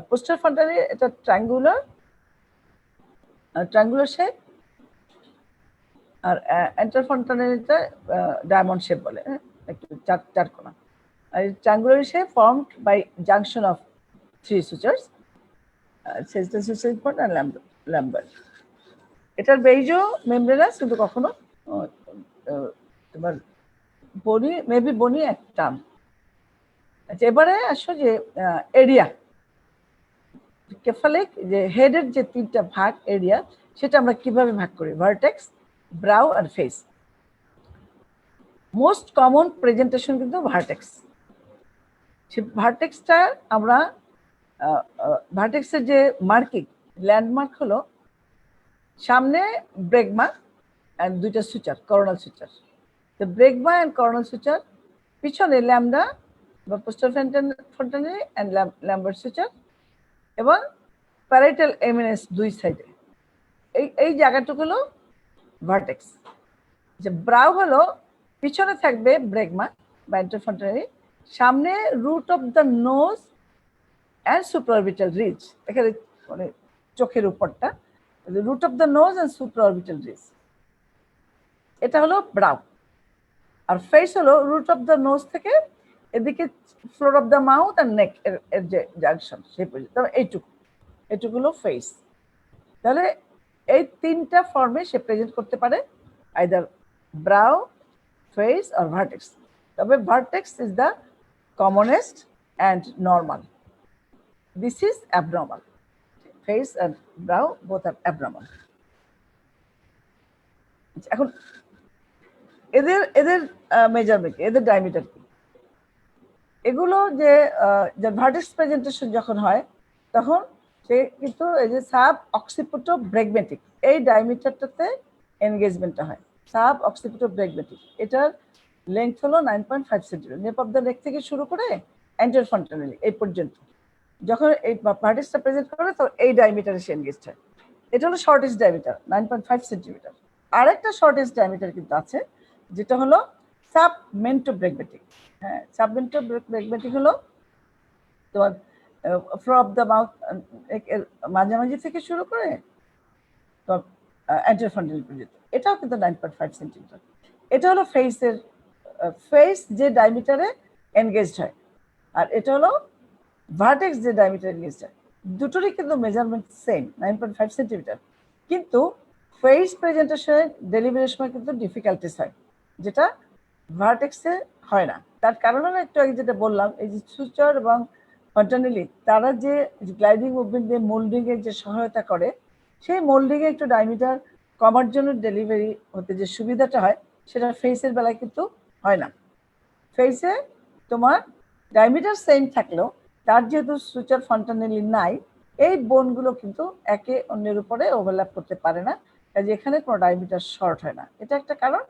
Posterior fontanelle এটা triangular shape, আর anterior fontanelle এটা diamond shape বলে, একটু চারকোনা। আর triangular shape formed by junction of 3 sutures, sagittal suture and lambert. এটার বেইজও মেমব্রেনাস, কিন্তু কখনো তোমার বনি মেবি বনি একটা। আচ্ছা, এবারে আসো যে এরিয়া কেফালিক, যে হেডের যে 3টা ভাগ এরিয়া, সেটা আমরা কিভাবে ভাগ করি, ভার্টেক্স, ব্রাউ আর ফেস। মোস্ট কমন প্রেজেন্টেশন কিন্তু ভার্টেক্স। সে ভার্টেক্সটা আমরা ভার্টেক্সের যে মার্কিং ল্যান্ডমার্ক হলো সামনে ব্রেগমা অ্যান্ড দুইটা সুচার, করোনাল সুচার। তো ব্রেগমা অ্যান্ড করোনাল সুচার, পিছনে ল্যামডা বা পোস্টাল ফন্টানারি অ্যান্ড ল্যাম্বার্ট সুচার, এবং প্যারাইটাল এমিনেন্স দুই সাইডে। এই জায়গাটুকু হলো ভার্টেক্স। যে ব্রাউ হলো পিছনে থাকবে ব্রেগমা বা ইন্টারফন্টানারি, সামনে root of the nose and supraorbital ridge, এখানে মানে চোখের উপরটা, root of the nose and supraorbital ridge, এটা হলো ব্রাউ। আর ফেস হলো রুট অফ দ্য নোজ থেকে এদিকে floor of the mouth and neck এর যে জাংশন সেই পর্যন্ত, এটুকু হলো ফেস। তাহলে এই তিনটা ফর্মে সে প্রেজেন্ট করতে পারে, আইদার ব্রাউ, ফেস আর ভার্টেক্স। তবে vertex is the commonest and normal, this is abnormal. Face আর ব্রাউ বোথ আর অ্যাবনর্মাল। এখন এদের মেজারমেন্ট, এদের ডায়ামিটার কি, এগুলো যে ভার্টেক্স প্রেজেন্টেশন যখন হয় তখন সে কিন্তু এই যে সাব অক্সিপিটো ব্রেগমেটিক এই ডায়ামিটারটাতে এনগেজমেন্টটা হয়। সাব অক্সিপিটো ব্রেগমেটিক, এটার লেন্থ হলো 9.5 সেন্টিমিটার, নেপ অফ দ্য নেক থেকে শুরু করে অ্যান্টার ফন্টানালি এই পর্যন্ত। যখন এই ভার্টেক্সটা প্রেজেন্ট করে তো এই ডায়ামিটারে সে এনগেজড হয়। এটা হলো শর্টেস্ট ডায়ামিটার 9.5 সেন্টিমিটার। আরেকটা শর্টেস্ট ডায়ামিটার কিন্তু আছে, যেটা হলো সাবমেন্টো ব্রেগমেটিক। হ্যাঁ, সাবমেন্টো ব্রেগমেটিক হলো তোমার ফ্লোর অফ দ্য মাউথ মাঝামাঝি থেকে শুরু করে অ্যান্টারফন্টানালি পর্যন্ত, এটাও কিন্তু 9.5 সেন্টিমিটার। এটা হলো ফেসের, ফেস যে ডায়ামিটারে এনগেজড হয়, আর এটা হলো ভার্টেক্স যে ডায়ামিটার এনগেজড হয়। দুটোরই কিন্তু মেজারমেন্ট সেম 9.5 সেন্টিমিটার, কিন্তু ফেস প্রেজেন্টেশনের ডেলিভারির সময় কিন্তু ডিফিকাল্টিস হয়, যেটা ভার্টেক্সে হয় না। তার কারণ হলো একটু আগে যেটা বললাম, এই যে সুচার এবং ফন্টানালি তারা যে গ্লাইডিং মুভমেন্ট দিয়ে মোল্ডিং এর যে সহায়তা করে, সেই মোল্ডিং এ একটু ডায়ামিটার কমার জন্য ডেলিভারি হতে যে সুবিধাটা হয়, সেটা ফেসের বেলায় কিন্তু হয় না। ফেসে তোমার ডায়ামিটার সেম থাকলেও তার যেহেতু সুচার ফন্টানালি নাই, এই বোনগুলো কিন্তু একে অন্যের উপরে ওভারল্যাপ করতে পারে না, কাজে এখানে কোনো ডায়ামিটার শর্ট হয় না। এটা একটা কারণ।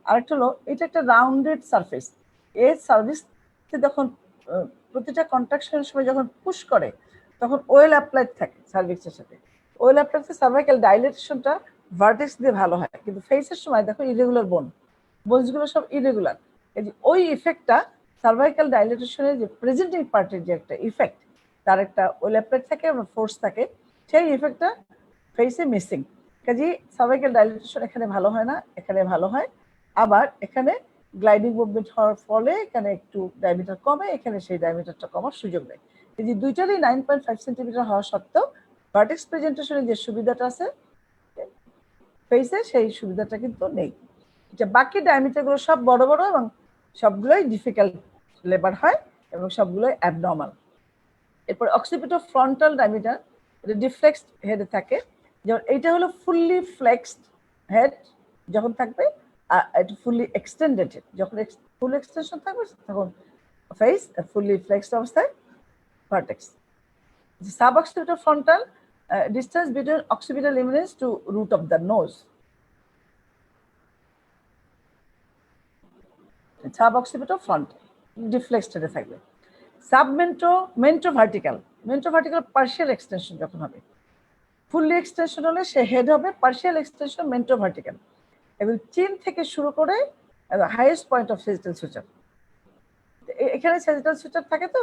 আরেকটা হলো এটা একটা রাউন্ডেড সারফেস, এই সার্ভিসে যখন প্রতিটা কন্ট্রাকশনের সময় যখন পুশ করে তখন ওয়েল অ্যাপ্লাইড থাকে সার্ভিক্সের সাথে। ওয়েল অ্যাপ্লাইড সার্ভাইকাল ডাইলেটেশনটা ভার্টেক্স দিয়ে ভালো হয়, কিন্তু ফেসের সময় দেখো ইরেগুলার বোনসগুলো সব ইরেগুলার। এই যে ওই ইফেক্টটা সার্ভাইকাল ডাইলেটেশনের যে প্রেজেন্টিং পার্টের যে একটা ইফেক্ট, তার একটা ওয়েল অ্যাপ্লাইড থাকে এবং ফোর্স থাকে, সেই ইফেক্টটা ফেসে মিসিং। কাজে সার্ভাইকাল ডাইলেটেশন এখানে ভালো হয় না, এখানে ভালো হয়। আবার এখানে গ্লাইডিং মুভমেন্ট হওয়ার ফলে এখানে একটু ডায়ামিটার কমে, এখানে সেই ডায়ামিটারটা কমার সুযোগ নেই। এই যে দুইটারই 9.5 সেন্টিমিটার হওয়া সত্ত্বেও ভার্টেক্স প্রেজেন্টেশনের যে সুবিধাটা আছে ফেসে, সেই সুবিধাটা কিন্তু নেই। যে বাকি ডায়ামিটারগুলো সব বড় বড় এবং সবগুলোই ডিফিকাল্ট লেবার হয় এবং সবগুলোই অ্যাবনর্মাল। এরপর অক্সিপিটো ফ্রন্টাল ডায়ামিটার, এটা ডিফ্লেক্সড হেডে থাকে। যেমন এইটা হলো ফুললি ফ্লেক্সড হেড যখন থাকবে, আর এটা ফুললি এক্সটেন্ডেড হেড যখন ফুল এক্সটেনশন থাকবে তখন ফেস, ফুললি ফ্লেক্সড অবস্থায় vertex. Suboccipito frontal, distance between occipital eminence to root of the nose. Suboccipital frontal deflexed হেডে থাকবে। মেন্টো ভার্টিক্যাল পার্শিয়াল এক্সটেনশন যখন হবে, ফুললি এক্সটেনশন হলে সে হেড হবে, পার্শিয়াল এক্সটেনশন মেন্টো ভার্টিক্যাল, এবং চিন থেকে শুরু করে হাইয়েস্ট পয়েন্ট অফ সেজিটাল সুচার। এখানে সেজিটাল সুচার থাকে, তো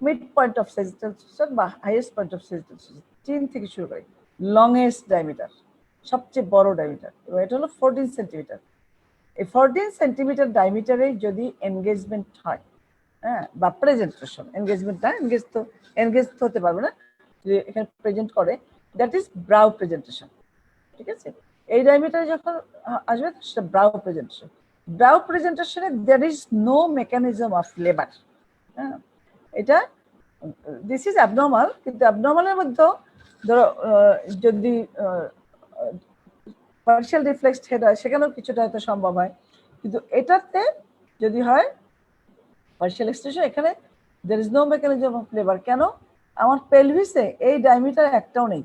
মিড পয়েন্ট অফ সেজিটাল সুচার বা হাইয়েস্ট পয়েন্ট অফ সেজিটাল সুচার, চিন থেকে শুরু করে লংয়েস্ট ডায়ামিটার, সবচেয়ে বড় ডায়ামিটার, এবং এটা হলো 14 সেন্টিমিটার। এই 14 সেন্টিমিটার ডায়ামিটারে যদি এনগেজমেন্ট হয়, হ্যাঁ, বা প্রেজেন্টেশন, এনগেজমেন্ট না, এনগেজ হতে পারবে না, যে এখানে প্রেজেন্ট করে, দ্যাট ইজ ব্রাউ প্রেজেন্টেশন। ঠিক আছে, এই ডায়ামিটারে যখন আসবে সেটা ব্রাউ প্রেজেন্টেশন। ব্রাউ প্রেজেন্টেশনে there is no mechanism of labour. হ্যাঁ, এটা দিস ইজ অ্যাবনর্মাল, কিন্তু অ্যাবনর্মালের মধ্যে ধরো যদি পার্শিয়াল রিফ্লেক্সড হেড হয় সেখানেও কিছুটা হয়তো সম্ভব হয়, কিন্তু এটাতে যদি হয় পার্শিয়াল এক্সটেনশন, এখানে there is no mechanism of labour. কেন? আমার পেলভিসে এই ডায়ামিটার একটাও নেই।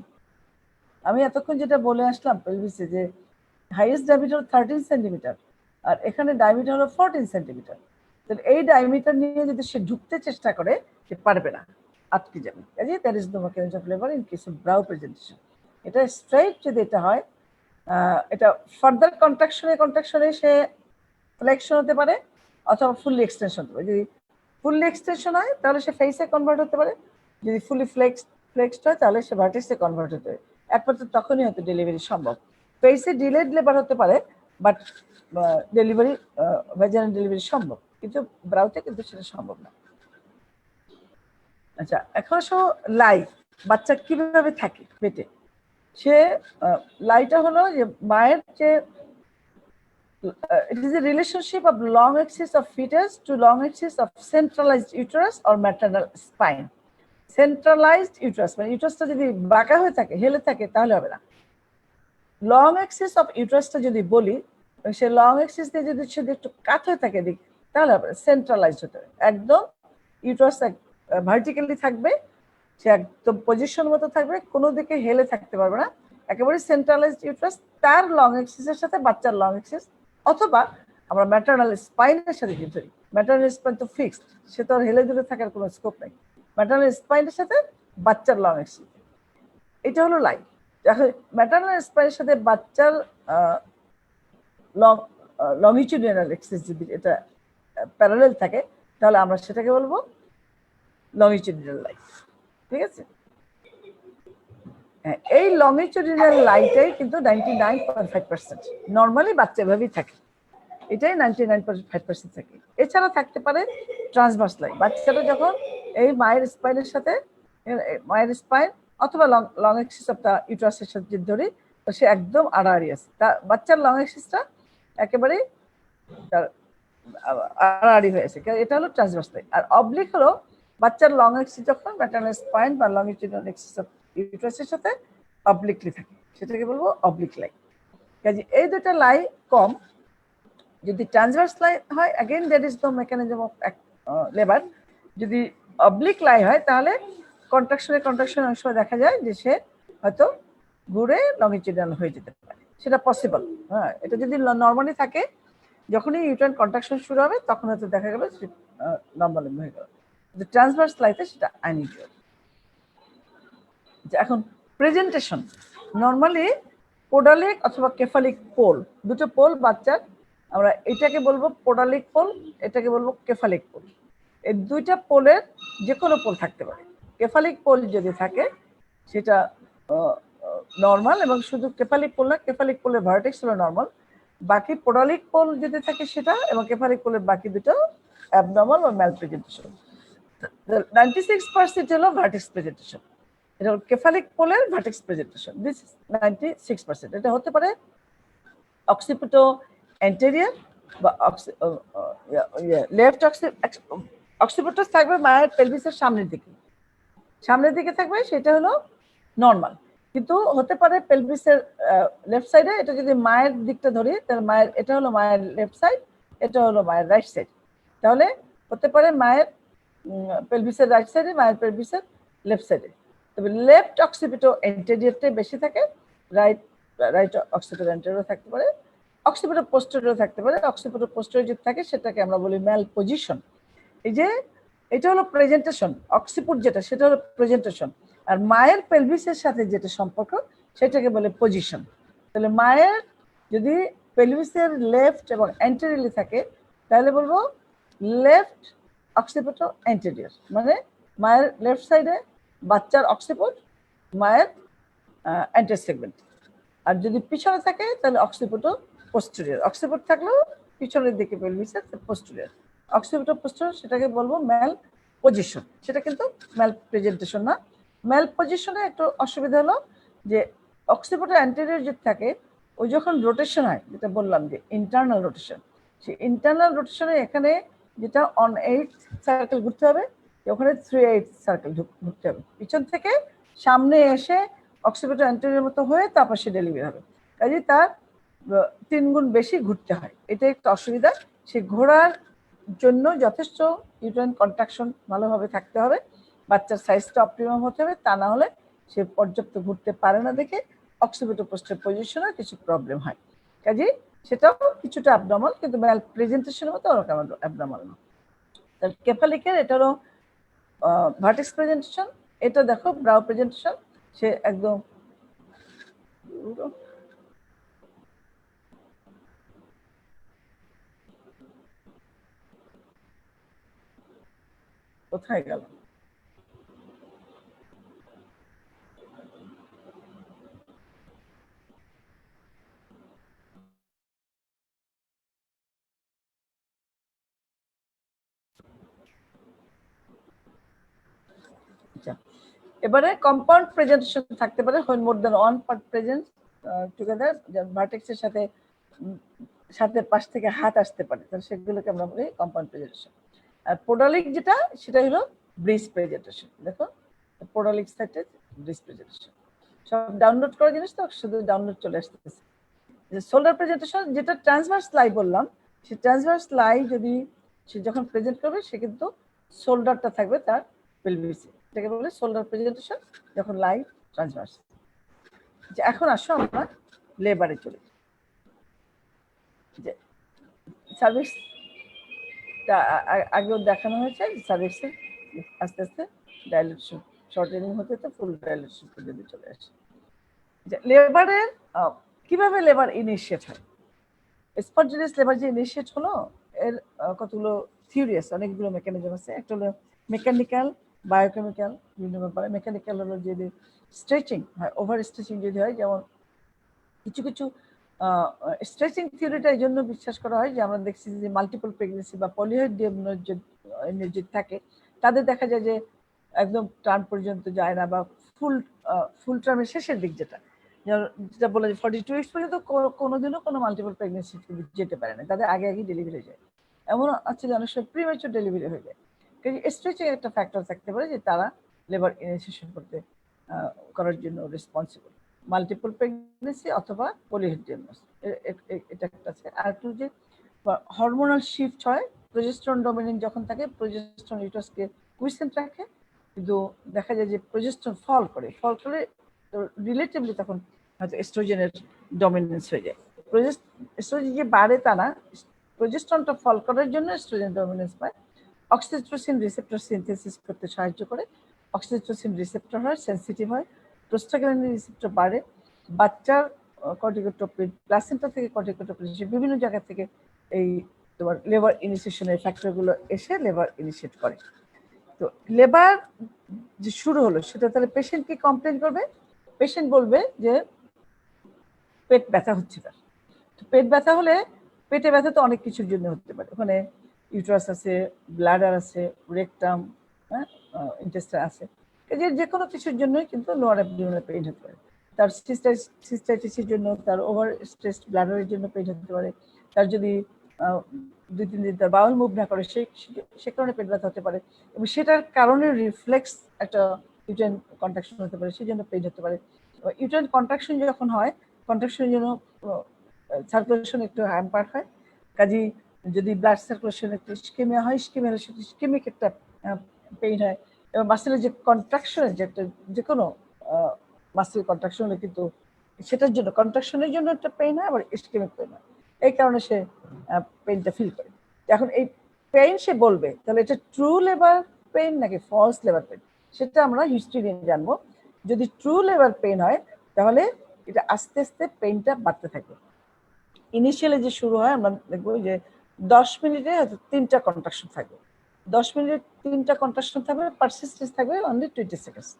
আমি এতক্ষণ যেটা বলে আসলাম পেলভিসে যে হাইয়েস্ট ডায়ামিটার 13 সেন্টিমিটার আর এখানে ডায়ামিটার হলো 14 সেন্টিমিটার। তাহলে এই ডায়ামিটার নিয়ে যদি সে ঢুকতে চেষ্টা করে সে পারবে না, আটকে যাবে। কাজে there is no mechanism of labour in case of brow presentation. এটা স্ট্রেইট যদি এটা হয়, এটা ফার্দার কন্ট্রাকশনে সে ফ্লেকশন হতে পারে অথবা ফুললি এক্সটেনশন হতে পারে। যদি ফুললি এক্সটেনশন হয় তাহলে সে ফেসে কনভার্ট হতে পারে, যদি ফুলি ফ্লেক্সড হয় তাহলে সে ভার্টিক্সে কনভার্ট হতে পারে। একমাত্র তখনই হয়তো ডেলিভারি সম্ভব। ফেসে ডিলেড লেবার হতে পারে, বাট ডেলিভারি ভ্যাজাইনাল ডেলিভারি সম্ভব, কিন্তু ব্রাউতে কিন্তু সেটা সম্ভব না। আচ্ছা, এখন আসো লাই, বাচ্চা কিভাবে থাকে পেটে। সে লাইটা হলো যে মায়ের যে it is a relationship of long axis of fetus to long axis of centralized uterus or maternal spine. Centralised uterus মানে ইউটারাসটা যদি বাঁকা হয়ে থাকে, হেলে থাকে, তাহলে হবে না। লং অ্যাক্সিস অফ ইউটারাসটা যদি বলি, সে লং অ্যাক্সিস দিয়ে যদি শুধু একটু কাত হয়ে থাকে দিক, তাহলে হবে সেন্ট্রালাইজড হতে হবে। একদম ইউটারাস ভার্টিক্যালি থাকবে, সে একদম পজিশন মতো থাকবে, কোনো দিকে হেলে থাকতে পারবে না, একেবারে সেন্ট্রালাইজড ইউটারাস। তার লং অ্যাক্সিসের সাথে বাচ্চার লং অ্যাক্সিস, অথবা আমরা ম্যাটারনাল স্পাইনের সাথে যদি ধরি, ম্যাটারনাল স্পাইন তো ফিক্সড, সে তো আর হেলে দুলে থাকার কোনো স্কোপ নেই। ম্যাটারনাল স্পাইনের সাথে বাচ্চার লং অ্যাক্সিস, এটা হলো লাইন। ম্যাটারনাল স্পাইনের সাথে বাচ্চার লংিটিউডিনাল অ্যাক্সিস যদি এটা প্যারালেল থাকে, তাহলে আমরা সেটাকে বলবো লংিটিউডিনাল লাইন। ঠিক আছে, এই লংিটিউডিনাল লাইনটাই কিন্তু 99.5%। নর্মালি বাচ্চা এভাবেই থাকে, এটাই 99.5% থাকে। এছাড়া থাকতে পারে ট্রান্সভার্স লাইন। বাচ্চাটা যখন এই মায়ের স্পাইনের সাথে, মায়ের স্পাইন অথবা লং অ্যাক্সিস অফ দা ইউটারাসের সাথে যদি ধরি, তো সে একদম আড়াআড়ি আছে। তা বাচ্চার লং অ্যাক্সিসটা একেবারেই তার আড়াআড়ি হয়েছে, এটা হলো ট্রান্সভার্স লাইন। আর অবলিক হলো বাচ্চার লং অ্যাক্সিস যখন ম্যাটারনাল স্পাইন বা লংিটিউডিনাল অ্যাক্সিস অফ ইউটারাসের সাথে অবলিকলি থাকে, সেটাকে বলবো অবলিক লাইন। কাজে এই দুটো লাইন কম। যদি ট্রান্সভার্স লাইন হয়, again that is the mechanism of labour. যদি অবলিক লাইন হয় তাহলে কন্ট্রাকশনে অনেক সময় দেখা যায় যে সে হয়তো ঘুরে লংিটিউডিনাল হয়ে যেতে পারে, সেটা পসিবল। হ্যাঁ, এটা যদি নর্মালি থাকে, যখনই ইউট্রাইন কন্ট্রাকশন শুরু হবে তখন হয়তো দেখা গেল লম্বা হয়ে গেল। ট্রান্সভার্স লাইতে সেটা আনইউজুয়াল। এখন প্রেজেন্টেশন, নর্মালি পোডালিক অথবা কেফালিক পোল, দুটো পোল বাচ্চার, আমরা এটাকে বলবো পোডালিক পোল, এটাকে বলবো কেফালিক পোল। এই দুইটা পোলের যে কোনো পোল থাকতে পারে। কেফালিক পোল যদি থাকে সেটা নর্মাল, এবং শুধু কেফালিক পোল না, কেফালিক পোলের ভার্টেক্স হলো নর্মাল। বাকি পোডালিক পোল যদি থাকে সেটা, এবং কেফালিক পোলের বাকি দুটো অ্যাবনর্মাল বা ম্যাল প্রেজেন্টেশন। 96% হলো ভার্টেক্স প্রেজেন্টেশন। এটা হলো কেফালিক পোলের ভার্টেক্স প্রেজেন্টেশন, দিস ইজ 96%। এটা হতে পারে অক্সিপিটো অ্যান্টেরিয়র বা লেফট অক্সিপিটাস থাকবে মায়ের পেলভিসের সামনের দিকে থাকবে, সেটা হলো নর্মাল। কিন্তু হতে পারে পেলভিসের লেফট সাইডে, এটা যদি মায়ের দিকটা ধরি তাহলে মায়ের, এটা হলো মায়ের লেফট সাইড, এটা হলো মায়ের রাইট সাইড। তাহলে হতে পারে মায়ের পেলভিসের রাইট সাইডে, মায়ের পেলভিসের লেফট সাইডে। তবে লেফট অক্সিপিটো অ্যান্টেরিয়রটাই বেশি থাকে, রাইট অক্সিপিটো অ্যান্টেরিয়র থাকতে পারে, অক্সিপিটো পোস্টেরিয়র থাকতে পারে। অক্সিপিটো পোস্টেরিয়র যদি থাকে সেটাকে আমরা বলি ম্যাল পজিশন। এই যে এটা হলো প্রেজেন্টেশন, অক্সিপুট যেটা সেটা হলো প্রেজেন্টেশন, আর মায়ের পেলভিসের সাথে যেটা সম্পর্ক সেটাকে বলে পজিশন। তাহলে মায়ের যদি পেলভিসের লেফট এবং অ্যান্টেরিয়রলি থাকে তাহলে বলবো লেফট অক্সিপিটো অ্যান্টেরিয়র, মানে মায়ের লেফট সাইডে বাচ্চার অক্সিপুট, মায়ের অ্যান্টের সেগমেন্ট। আর যদি পিছনে থাকে তাহলে অক্সিপিটো পোস্টেরিয়র। অক্সিপিট থাকলেও পিছনের দিকে পেলভিসের পোস্টেরিয়র, অক্সিপিটো পোস্টেরিয়র, সেটাকে বলবো ম্যাল পজিশন। সেটা কিন্তু ম্যাল প্রেজেন্টেশন না। ম্যাল পজিশনে একটু অসুবিধা হলো যে অক্সিপিটো অ্যান্টেরিয়র যদি থাকে, ওই যখন রোটেশন হয়, যেটা বললাম যে ইন্টারনাল রোটেশন, সেই ইন্টারনাল রোটেশনে এখানে যেটা অন 8 সার্কেল ঘুরতে হবে, ওখানে 3/8 সার্কেল ঘুরতে হবে। পিছন থেকে সামনে এসে অক্সিপিটো অ্যান্টেরিয়র মতো হয়ে তারপর সে ডেলিভারি হবে। কাজে তার 3 গুণ বেশি ঘুরতে হয়, এটা একটা অসুবিধা। সে ঘোরার জন্য যথেষ্ট ইউটেরাইন কন্ট্রাকশন ভালোভাবে থাকতে হবে, বাচ্চার সাইজটা অপটিমাম হতে হবে, তা না হলে সে পর্যাপ্ত ঘুরতে পারে না দেখে অক্সিপিটো পোস্টের পজিশনে কিছু প্রবলেম হয়। কাজে সেটাও কিছুটা অ্যাবনর্মাল, কিন্তু ম্যাল প্রেজেন্টেশনের মতো ওরকম অ্যাবনর্মাল না। তাহলে কেফালিকের এটারও ভার্টেক্স প্রেজেন্টেশন, এটা দেখো ব্রাউ প্রেজেন্টেশন, সে একদম কোথায় গেল? এবারে কম্পাউন্ড প্রেজেন্টেশন থাকতে পারে, when more than one part present together, ভার্টেক্সের সাথে সাথে পাশ থেকে হাত আসতে পারে, তাহলে সেগুলোকে আমরা বলি কম্পাউন্ড প্রেজেন্টেশন। আর পোডালিক যেটা, সেটা হলো ব্রিজ প্রেজেন্টেশন। দেখো পোডালিক সাইটে ব্রিজ প্রেজেন্টেশন, সব ডাউনলোড করা জিনিস তো, শুধু ডাউনলোড চলে আসতেছে। শোল্ডার প্রেজেন্টেশন যেটা ট্রান্সভার্স লাই বললাম, সে ট্রান্সভার্স লাই যদি সে যখন প্রেজেন্ট করবে, সে কিন্তু শোল্ডারটা থাকবে তার পেলভিসে, এটাকে বলে শোল্ডার প্রেজেন্টেশন যখন লাই ট্রান্সভার্স। এখন আসো আমরা লেবারে চলে যাই। সার্ভিক্সটা আগেও দেখানো হয়েছে, সার্ভিক্সের আস্তে আস্তে ডাইলেশন শর্টেনিং হতে তো ফুল ডাইলেশন পর্যন্ত চলে আসে। লেবারের কিভাবে লেবার ইনিশিয়েট হয়? স্পন্টেনিয়াস লেবার যে ইনিশিয়েট হলো, এর কতগুলো থিওরি আছে, অনেকগুলো মেকানিজম আছে। একটা হলো মেকানিক্যাল, বায়োকেমিক্যাল, বিভিন্ন ব্যাপারে। মেকানিক্যাল হলো যদি স্ট্রেচিং হয়, ওভার স্ট্রেচিং যদি হয়, যেমন কিছু কিছু স্ট্রেচিং থিওরিটা এই জন্য বিশ্বাস করা হয় যে আমরা দেখছি যে মাল্টিপল প্রেগনেন্সি বা পলিহাইড্রিয়ামনোজ যদি থাকে, তাদের দেখা যায় যে একদম টার্ম পর্যন্ত যায় না, বা ফুল টার্মের শেষের দিক যেটা বলে 42 উইকস পর্যন্ত কোনোদিনও কোনো মাল্টিপল প্রেগনেন্সি যেতে পারে না, তাদের আগে আগে ডেলিভারি হয়ে যায়। এমন আছে যে অনেক সময় প্রিম্যাচুর ডেলিভারি হয়ে যায়। কাজে স্ট্রেচিং একটা ফ্যাক্টর থাকতে পারে যে তারা লেবার ইনিশিয়েশন করার জন্য রেসপন্সিবল, মাল্টিপল প্রেগনেন্সি অথবা পলিহাইড্রিয়ামনোজ, এটা একটা আছে। আর একটু যে হরমোনাল শিফট হয়, প্রজেস্টেরন ডমিনেন্ট যখন থাকে, প্রজেস্টেরন ইউটারাসকে কুইসেন্ট রাখে, কিন্তু দেখা যায় যে প্রজেস্টেরন ফল করে রিলেটিভলি, তখন হয়তো এস্ট্রোজেনের ডমিনেন্স হয়ে যায়। এস্ট্রোজেন যে বাড়ে তা না, প্রজেস্টেরনটা ফল করার জন্য এস্ট্রোজেন ডমিনেন্স পায়। অক্সিটোসিন রিসেপ্টর সিনথেসিস করতে সাহায্য করে, অক্সিটোসিন রিসেপ্টর হয়, সেন্সিটিভ হয়, প্রোস্টাগ্ল্যান্ডিন রিসেপ্টর বাড়ে, বাচ্চার কর্টিকোট্রপিন, প্লাসেন্টা থেকে কর্টিকোট্রপিন, বিভিন্ন জায়গা থেকে এই তোমার লেবার ইনিশিয়েশনের ফ্যাক্টরগুলো এসে লেবার ইনিশিয়েট করে। তো লেবার যে শুরু হলো, সেটা তাহলে পেশেন্ট কি কমপ্লেন করবে? পেশেন্ট বলবে যে পেট ব্যথা হচ্ছে তার। পেট ব্যথা হলে, পেটে ব্যথা তো অনেক কিছুর জন্য হতে পারে, ওখানে ইউটারাস আছে, ব্লাডার আছে, রেকটাম, হ্যাঁ, ইন্টেস্টাইন আছে, যে কোনো কিছুর জন্যই কিন্তু লোয়ার অ্যাবডোমিনাল পেইন হতে পারে। তার সিস্টাইটিসের জন্য, তার ওভার স্ট্রেসড ব্লাডারের জন্য পেইন হতে পারে, তার যদি 2-3 দিন তার বাউল মুভ না করে, সে কারণে পেট ব্যথা হতে পারে, এবং সেটার কারণে রিফ্লেক্স একটা ইউটেরাইন কন্ট্রাকশন হতে পারে, সেই জন্য পেইন হতে পারে। ইউটেরাইন কন্ট্রাকশন যখন হয়, কন্ট্রাকশনের জন্য সার্কুলেশন একটু হ্যাম্পার হয়, কাজেই যদি ব্লাড সার্কুলেশন একটু ইস্কেমিয়া হয়, ইস্কেমিয়া হলে সেটা ইস্কেমিক একটা পেইন হয়, এবং মাসেলের যে কন্ট্রাকশনের যে একটা, যে কোনো মাসেল কন্ট্রাকশন হলে কিন্তু সেটার জন্য, কন্ট্রাকশনের জন্য একটা পেইন হয়, আবার ইস্কেমিক পেইন হয়, এই কারণে সে পেইনটা ফিল করে। এখন এই পেইন সে বলবে, তাহলে এটা ট্রু লেবার পেইন নাকি ফলস লেবার পেইন, সেটা আমরা হিস্ট্রি নিয়ে জানবো। যদি ট্রু লেবার পেইন হয়, তাহলে এটা আস্তে আস্তে পেইনটা বাড়তে থাকবে। ইনিশিয়ালি যে শুরু হয়, আমরা দেখবো যে 10 মিনিটে হয়তো 3টা কন্ট্রাকশন থাকবে, 10 মিনিটে 3টা কন্ট্রাকশন থাকবে, পারসিস্টেন্স থাকবে অনলি 20 সেকেন্ডস,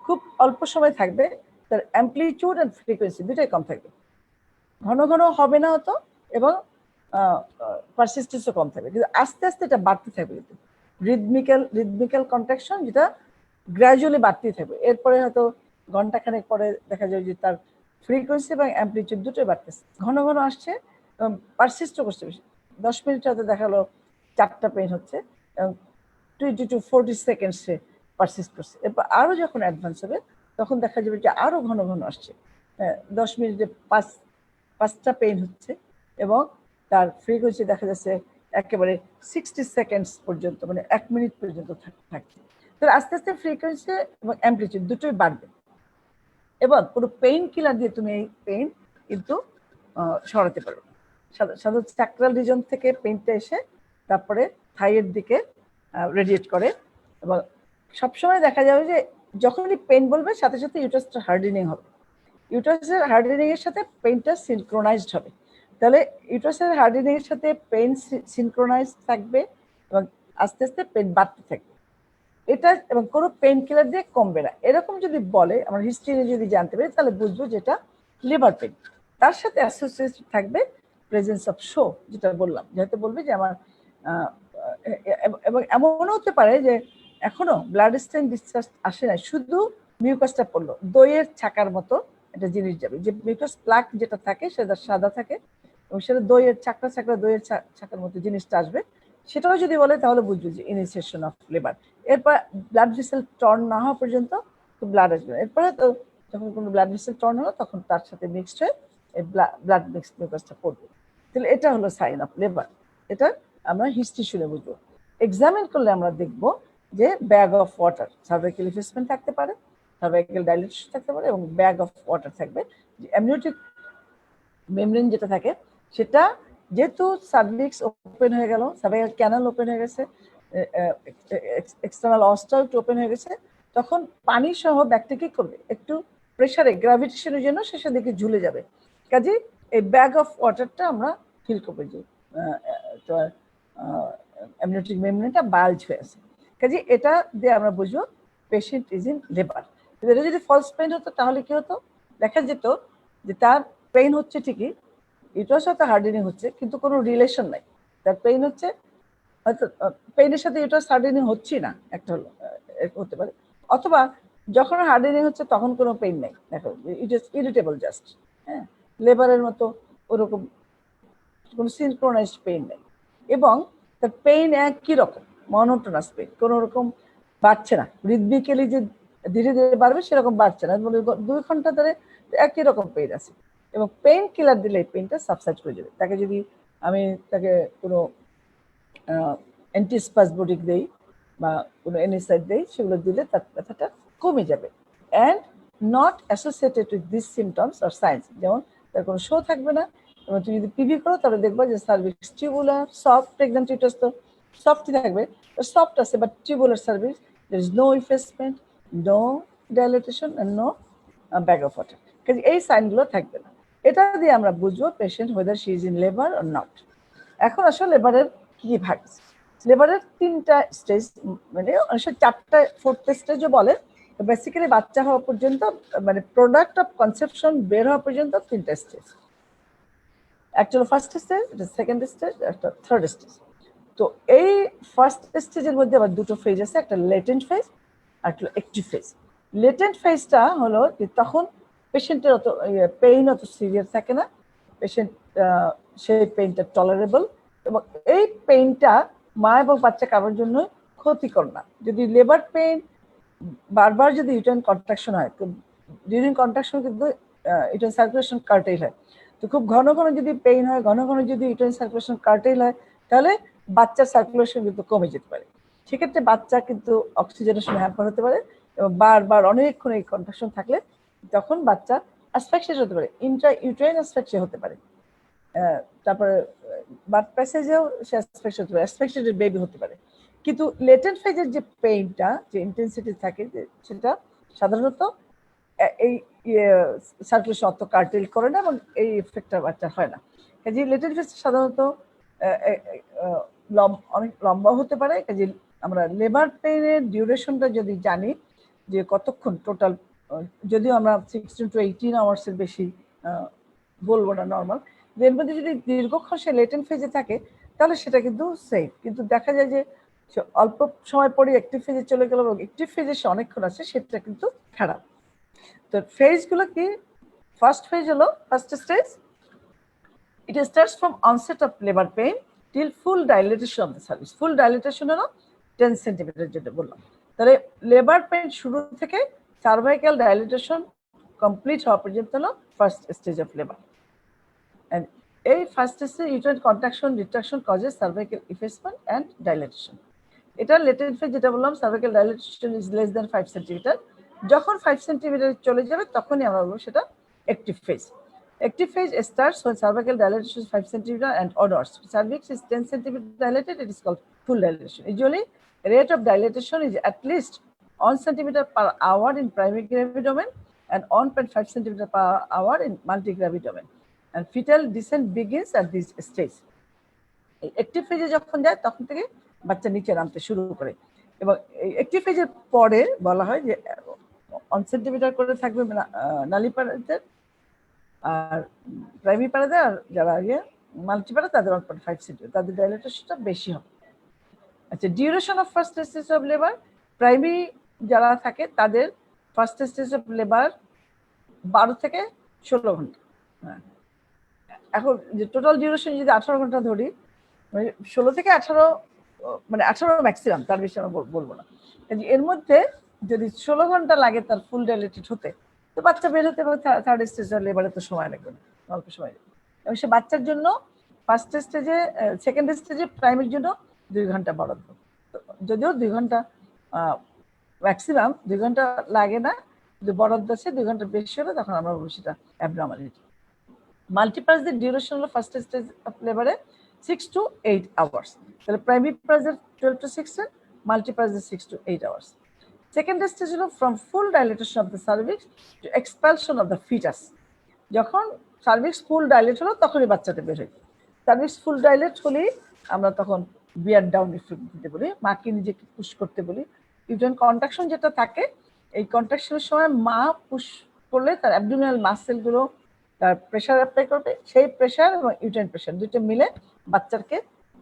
খুব অল্প সময় থাকবে, তার অ্যাম্পলিটিউড অ্যান্ড ফ্রিকোয়েন্সি দুটাই কম থাকবে, ঘন ঘন হবে না হতো, এবং পারসিস্টেন্সও কম থাকবে, কিন্তু আস্তে আস্তে এটা বাড়তে থাকবে, কিন্তু রিদমিক্যাল কন্ট্রাকশন যেটা গ্র্যাজুয়ালি বাড়তেই থাকবে। এরপরে হয়তো ঘন্টাখানেক পরে দেখা যায় যে তার ফ্রিকোয়েন্সি এবং অ্যাম্পলিটিউড দুটোই বাড়তেছে, ঘন ঘন আসছে, এবং পারসিস্টও করছে বেশি। 10 মিনিট হয়তো দেখালো 4টা পেইন হচ্ছে, এবং 20 to 40 সেকেন্ডসে পারসিস্ট করছে। এরপর আরো যখন অ্যাডভান্স হবে, তখন দেখা যাবে যে আরো ঘন ঘন আসছে, 10 মিনিটে 5টা পেইন হচ্ছে এবং তার ফ্রিকোয়েন্সি দেখা যাচ্ছে একেবারে 60 সেকেন্ডস পর্যন্ত, মানে 1 মিনিট পর্যন্ত থাকছে। তো আস্তে আস্তে ফ্রিকোয়েন্সি এবং অ্যাম্পলিটিউড দুটোই বাড়বে এবং কোনো পেইন কিলার দিয়ে তুমি এই পেইন কিন্তু সরাতে পারো। সাধারণত চ্যাক্রাল রিজন থেকে পেইনটা এসে তারপরে থাইয়ের দিকে রেডিয়েট করে এবং সবসময় দেখা যাবে যে যখনই পেইন বলবে সাথে সাথে ইউটারাসটা হার্ডেনিং হবে। ইউটারাসের হার্ডেনিং এর সাথে পেইনটা সিনক্রোনাইজড হবে। তাহলে ইউটারাসের হার্ডেনিং এর সাথে পেইন সিনক্রোনাইজ থাকবে এবং আস্তে আস্তে পেইন বাড়তে থাকবে। এটা এবং কোনো পেইন কিলার দিয়ে কমবে না, এরকম যদি বলে, আমরা হিস্ট্রি যদি জানতে পারি তাহলে বুঝবো যেটা লিভার পেইন। তার সাথে অ্যাসোসিয়েটেড থাকবে প্রেজেন্স অফ শো, যেটা বললাম, যেহেতু বলবে যে আমার এবং এমনও হতে পারে যে এখনো ব্লাড স্টেইন ডিসচার্জ আসে না, শুধু মিউকাসটা পড়লো, দইয়ের ছাকার মতো একটা জিনিস যাবে। যে মিউকাস প্লাক যেটা থাকে সেটা সাদা থাকে এবং সেটা দইয়ের চাকরা চাকরা দইয়ের ছাকার মতো জিনিসটা আসবে। সেটাও যদি বলে তাহলে বুঝবো যে ইনিশিয়েশন অফ লিভার। এরপর ব্লাড ভেসেল টর্ন না হওয়া পর্যন্ত ব্লাড আসবে। এরপরে তো যখন কোনো ব্লাড ভেসেল টর্ন হলো তখন তার সাথে মিক্সড হয়ে এই ব্লাড মিক্সড মিউকাসটা পড়বে। তাহলে এটা হলো সাইন অফ লিভার। এটা আমরা হিস্ট্রি শুনে বুঝবো। এক্সামিন করলে আমরা দেখবো যে bag of water, cervical investment থাকতে পারে, সার্ভাইকাল ডাইলেটেশন থাকতে পারে এবং ব্যাগ অফ ওয়াটার থাকবে। যে অ্যামনিওটিক মেমব্রেন যেটা থাকে সেটা যেহেতু সার্ভিক্স ওপেন হয়ে গেল, সার্ভাইকাল ক্যানাল ওপেন হয়ে গেছে, এক্সটার্নাল অস্টাল ওপেন হয়ে গেছে, তখন পানি সহ ব্যাগটা কি করবে, একটু প্রেসারে গ্র্যাভিটেশনের জন্য শেষের দিকে ঝুলে যাবে। কাজে এই ব্যাগ অফ ওয়াটারটা আমরা ফিল করবো যে অ্যামনিওটিক মেমব্রেনটা বাল্জ হয়ে আছে। কাজে এটা দিয়ে আমরা বুঝবো পেশেন্ট ইজ ইন লেবার। এটা যদি ফলস পেইন হতো তাহলে কি হতো, দেখা যেত যে তার পেইন হচ্ছে ঠিকই, ইউটারাস সাথে হার্ডেনিং হচ্ছে কিন্তু কোনো রিলেশন নাই। তার পেইন হচ্ছে হয়তো পেইনের সাথে ইউটারাস হার্ডেনিং হচ্ছে না, একটা হলো হতে পারে, অথবা যখন হার্ডেনিং হচ্ছে তখন কোনো পেইন নেই, দেখো ইট ইজ ইরিটেবল জাস্ট। হ্যাঁ, লেবারের মতো ওরকম কোনো সিনক্রোনাইজড পেইন নেই এবং তার পেইন একই রকম মনোটোনাস পেইন, কোনো রকম বাড়ছে না, রিদমিক্যালি যে ধীরে ধীরে বাড়বে সেরকম বাড়ছে না, মানে 2 ঘন্টা ধরে একই রকম পেইন আছে এবং পেইন কিলার দিলে এই পেইনটা সাবসাইড করে যাবে। তাকে যদি আমি তাকে কোনো অ্যান্টিস্পাসমোডিক দেই বা কোনো এনএসআইড দেই, সেগুলো দিলে তার ব্যথাটা কমে যাবে and not associated with this symptoms or science. যেমন তার কোনো শো থাকবে না এবং তুমি যদি পিভি করো তাহলে দেখবা যে cervix tubular soft, pregnant uterus তো সফটই থাকবে, সফট আছে but tubular cervix, there is no effacement, no dilatation and no bag of water. কাজে এই সাইনগুলো থাকবে না। এটা দিয়ে আমরা বুঝবো patient whether she is in labour or not. এখন আসলে লেবারের কি ভাগ, লেবারের 3টা স্টেজ, মানে 4টা 4th স্টেজও বলে। বেসিক্যালি বাচ্চা হওয়া পর্যন্ত, মানে প্রোডাক্ট অফ কনসেপশন বের হওয়া পর্যন্ত 3টা স্টেজ। একটা হলো ফার্স্ট স্টেজ, এটা সেকেন্ড স্টেজ, একটা থার্ড স্টেজ। তো এই ফার্স্ট স্টেজের মধ্যে আবার 2টো ফেজ আছে, একটা লেটেন্ট ফেজ আর একটা অ্যাক্টিভ ফেজ। লেটেন্ট ফেজটা হলো যে তখন পেশেন্টের অত পেইন অত সিভিয়ার থাকে না, পেশেন্ট সেই পেইনটা টলারেবল এবং এই পেইনটা মা এবং বাচ্চা কারোর জন্য ক্ষতিকর না। যদি লেবার পেইন বারবার যদি ইউটেরাইন কন্ট্রাকশন হয়, ডিউরিং কন্ট্রাকশন কিন্তু ইউটেরাইন সার্কুলেশন কার্টেল হয়, তো খুব ঘন ঘন যদি পেইন হয়, ঘন ঘন যদি ইউটেরাইন সার্কুলেশন কার্টেল হয়, তাহলে বাচ্চার সার্কুলেশন কিন্তু কমে যেতে পারে। সেক্ষেত্রে বাচ্চা কিন্তু অক্সিজেনেশন হ্যাম্পার হতে পারে এবং বারবার অনেকক্ষণ এই কন্ট্রাকশন থাকলে তখন বাচ্চা অ্যাসফিক্সিয়া হতে পারে, ইন্ট্রা ইউটেরাইন অ্যাসফিক্সিয়া হতে পারে, তারপরে বার্থ প্যাসেজেও সে অ্যাসফিক্সিয়া হতে পারে, অ্যাসফিক্সিয়েটেড বেবি হতে পারে। কিন্তু লেটেন্ট ফেজের যে পেইনটা, যে ইন্টেন্সিটি থাকে, সেটা সাধারণত এই সার্কুলেশন অত কার্টেল করে না এবং এই এফেক্টটা বাচ্চা হয় না। কাজে লেটেন্ট ফেজ সাধারণত অনেক লম্বা হতে পারে। কাজে আমরা লেবার পেইনের ডিউরেশনটা যদি জানি যে কতক্ষণ টোটাল, যদিও আমরা 16 to 18 আওয়ার্সের বেশি বলবো না নর্মাল, এর মধ্যে যদি দীর্ঘক্ষণ সে লেটেন্ট ফেজে থাকে তাহলে সেটা কিন্তু সেফ। কিন্তু দেখা যায় যে অল্প সময় পরে অ্যাক্টিভ ফেজে চলে গেল এবং অ্যাক্টিভ ফেজে সে অনেকক্ষণ আছে, সেটা কিন্তু খারাপ। তো ফেজগুলো কি, ফার্স্ট ফেজ হলো first stage, it starts from onset of labor pain till full dilatation of the cervix. Full dilatation হলো 10 সেন্টিমিটার, যেটা বললাম। তাহলে লেবার পেইন শুরু থেকে সার্ভাইকাল ডাইলেটেশন কমপ্লিট হওয়া পর্যন্ত হলো ফার্স্ট স্টেজ অফ লেবার। এই ফার্স্ট স্টেজে uterine contraction retraction causes cervical effacement and dilatation. এটা লেটেন্ট ফেজ যেটা বললাম, cervical dilatation is less than 5 centimetre. যখন 5 সেন্টিমিটার চলে যাবে তখনই আমরা বলবো সেটা active phase. Active phase starts when cervical dilatation is 5 centimeter and onwards. Cervix is 10 centimeter dilated, it is called full dilatation. Usually, rate of dilatation is at least 1 centimeter per hour in primary gravidomain and 1.5 centimeter per hour in multigravidomain. And fetal descent begins at this stage. Active ফেজে যখন যায় তখন থেকে বাচ্চা নিচে নামতে শুরু করে, এবং অ্যাক্টিভ ফেজের পরে বলা হয় যে 1 সেন্টিমিটার করে থাকবে নালী পাড়াতে, আর প্রাইমারি পাড়াতে, আর যারা মাল্টিপাড়া তাদের 1.5 সেন্টিমিটার, তাদের ডাইলেটেশনটা বেশি হবে। আচ্ছা, duration of first stage of labour, primary যারা থাকে তাদের ফার্স্ট স্টেজ অফ লেবার 12 থেকে 16 ঘন্টা। হ্যাঁ, এখন যে টোটাল ডিউরেশন যদি 18 ঘন্টা ধরি, 16 থেকে 18, মানে 18 ম্যাক্সিমাম, তার বেশি আমরা বলবো না। এর মধ্যে যদি 16 ঘন্টা লাগে তার ফুল ডাইলেটেড হতে, তো বাচ্চা বের হতে থার্ড স্টেজের লেবারে তো সময় লাগবে না, অল্প সময় লাগবে। এবং সে বাচ্চার জন্য ফার্স্ট স্টেজে, সেকেন্ড স্টেজে প্রাইমের জন্য 2 ঘন্টা বরাদ্দ। যদিও 2 ঘন্টা ম্যাক্সিমাম, 2 ঘন্টা লাগে না, যদি বরাদ্দ আছে 2 ঘন্টা বেশি হলে তখন আমরা বলবো সেটা অ্যাবনর্মালিটি। মাল্টিপার্সের ডিউরেশন হলো ফার্স্ট স্টেজ অফ লেবারে 6 to 8 hours. তাহলে প্রাইমারি পার্সের 12 to 16, মাল্টিপার্সের 6 to 8 hours. সেকেন্ড স্টেজ হলো from full dilatation of the cervix to expulsion of the fetus. যখন সার্ভিক্স ফুল ডাইলেট হলো তখনই বাচ্চাটা বের হয়। সার্ভিক্স ফুল ডাইলেট হলেই আমরা তখন বিয়ার ডাউন ইফেক্ট দিতে বলি, মাকে নিজেকে পুশ করতে বলি। ইউটেরাইন কন্ট্রাকশন যেটা থাকে, এই কন্ট্রাকশনের সময় মা পুশ করলে তার অ্যাবডোমিনাল মাসেলগুলো তার প্রেশার অ্যাপ্লাই করবে, সেই প্রেশার এবং ইউটেরাইন প্রেশার দুটো মিলে বাচ্চাকে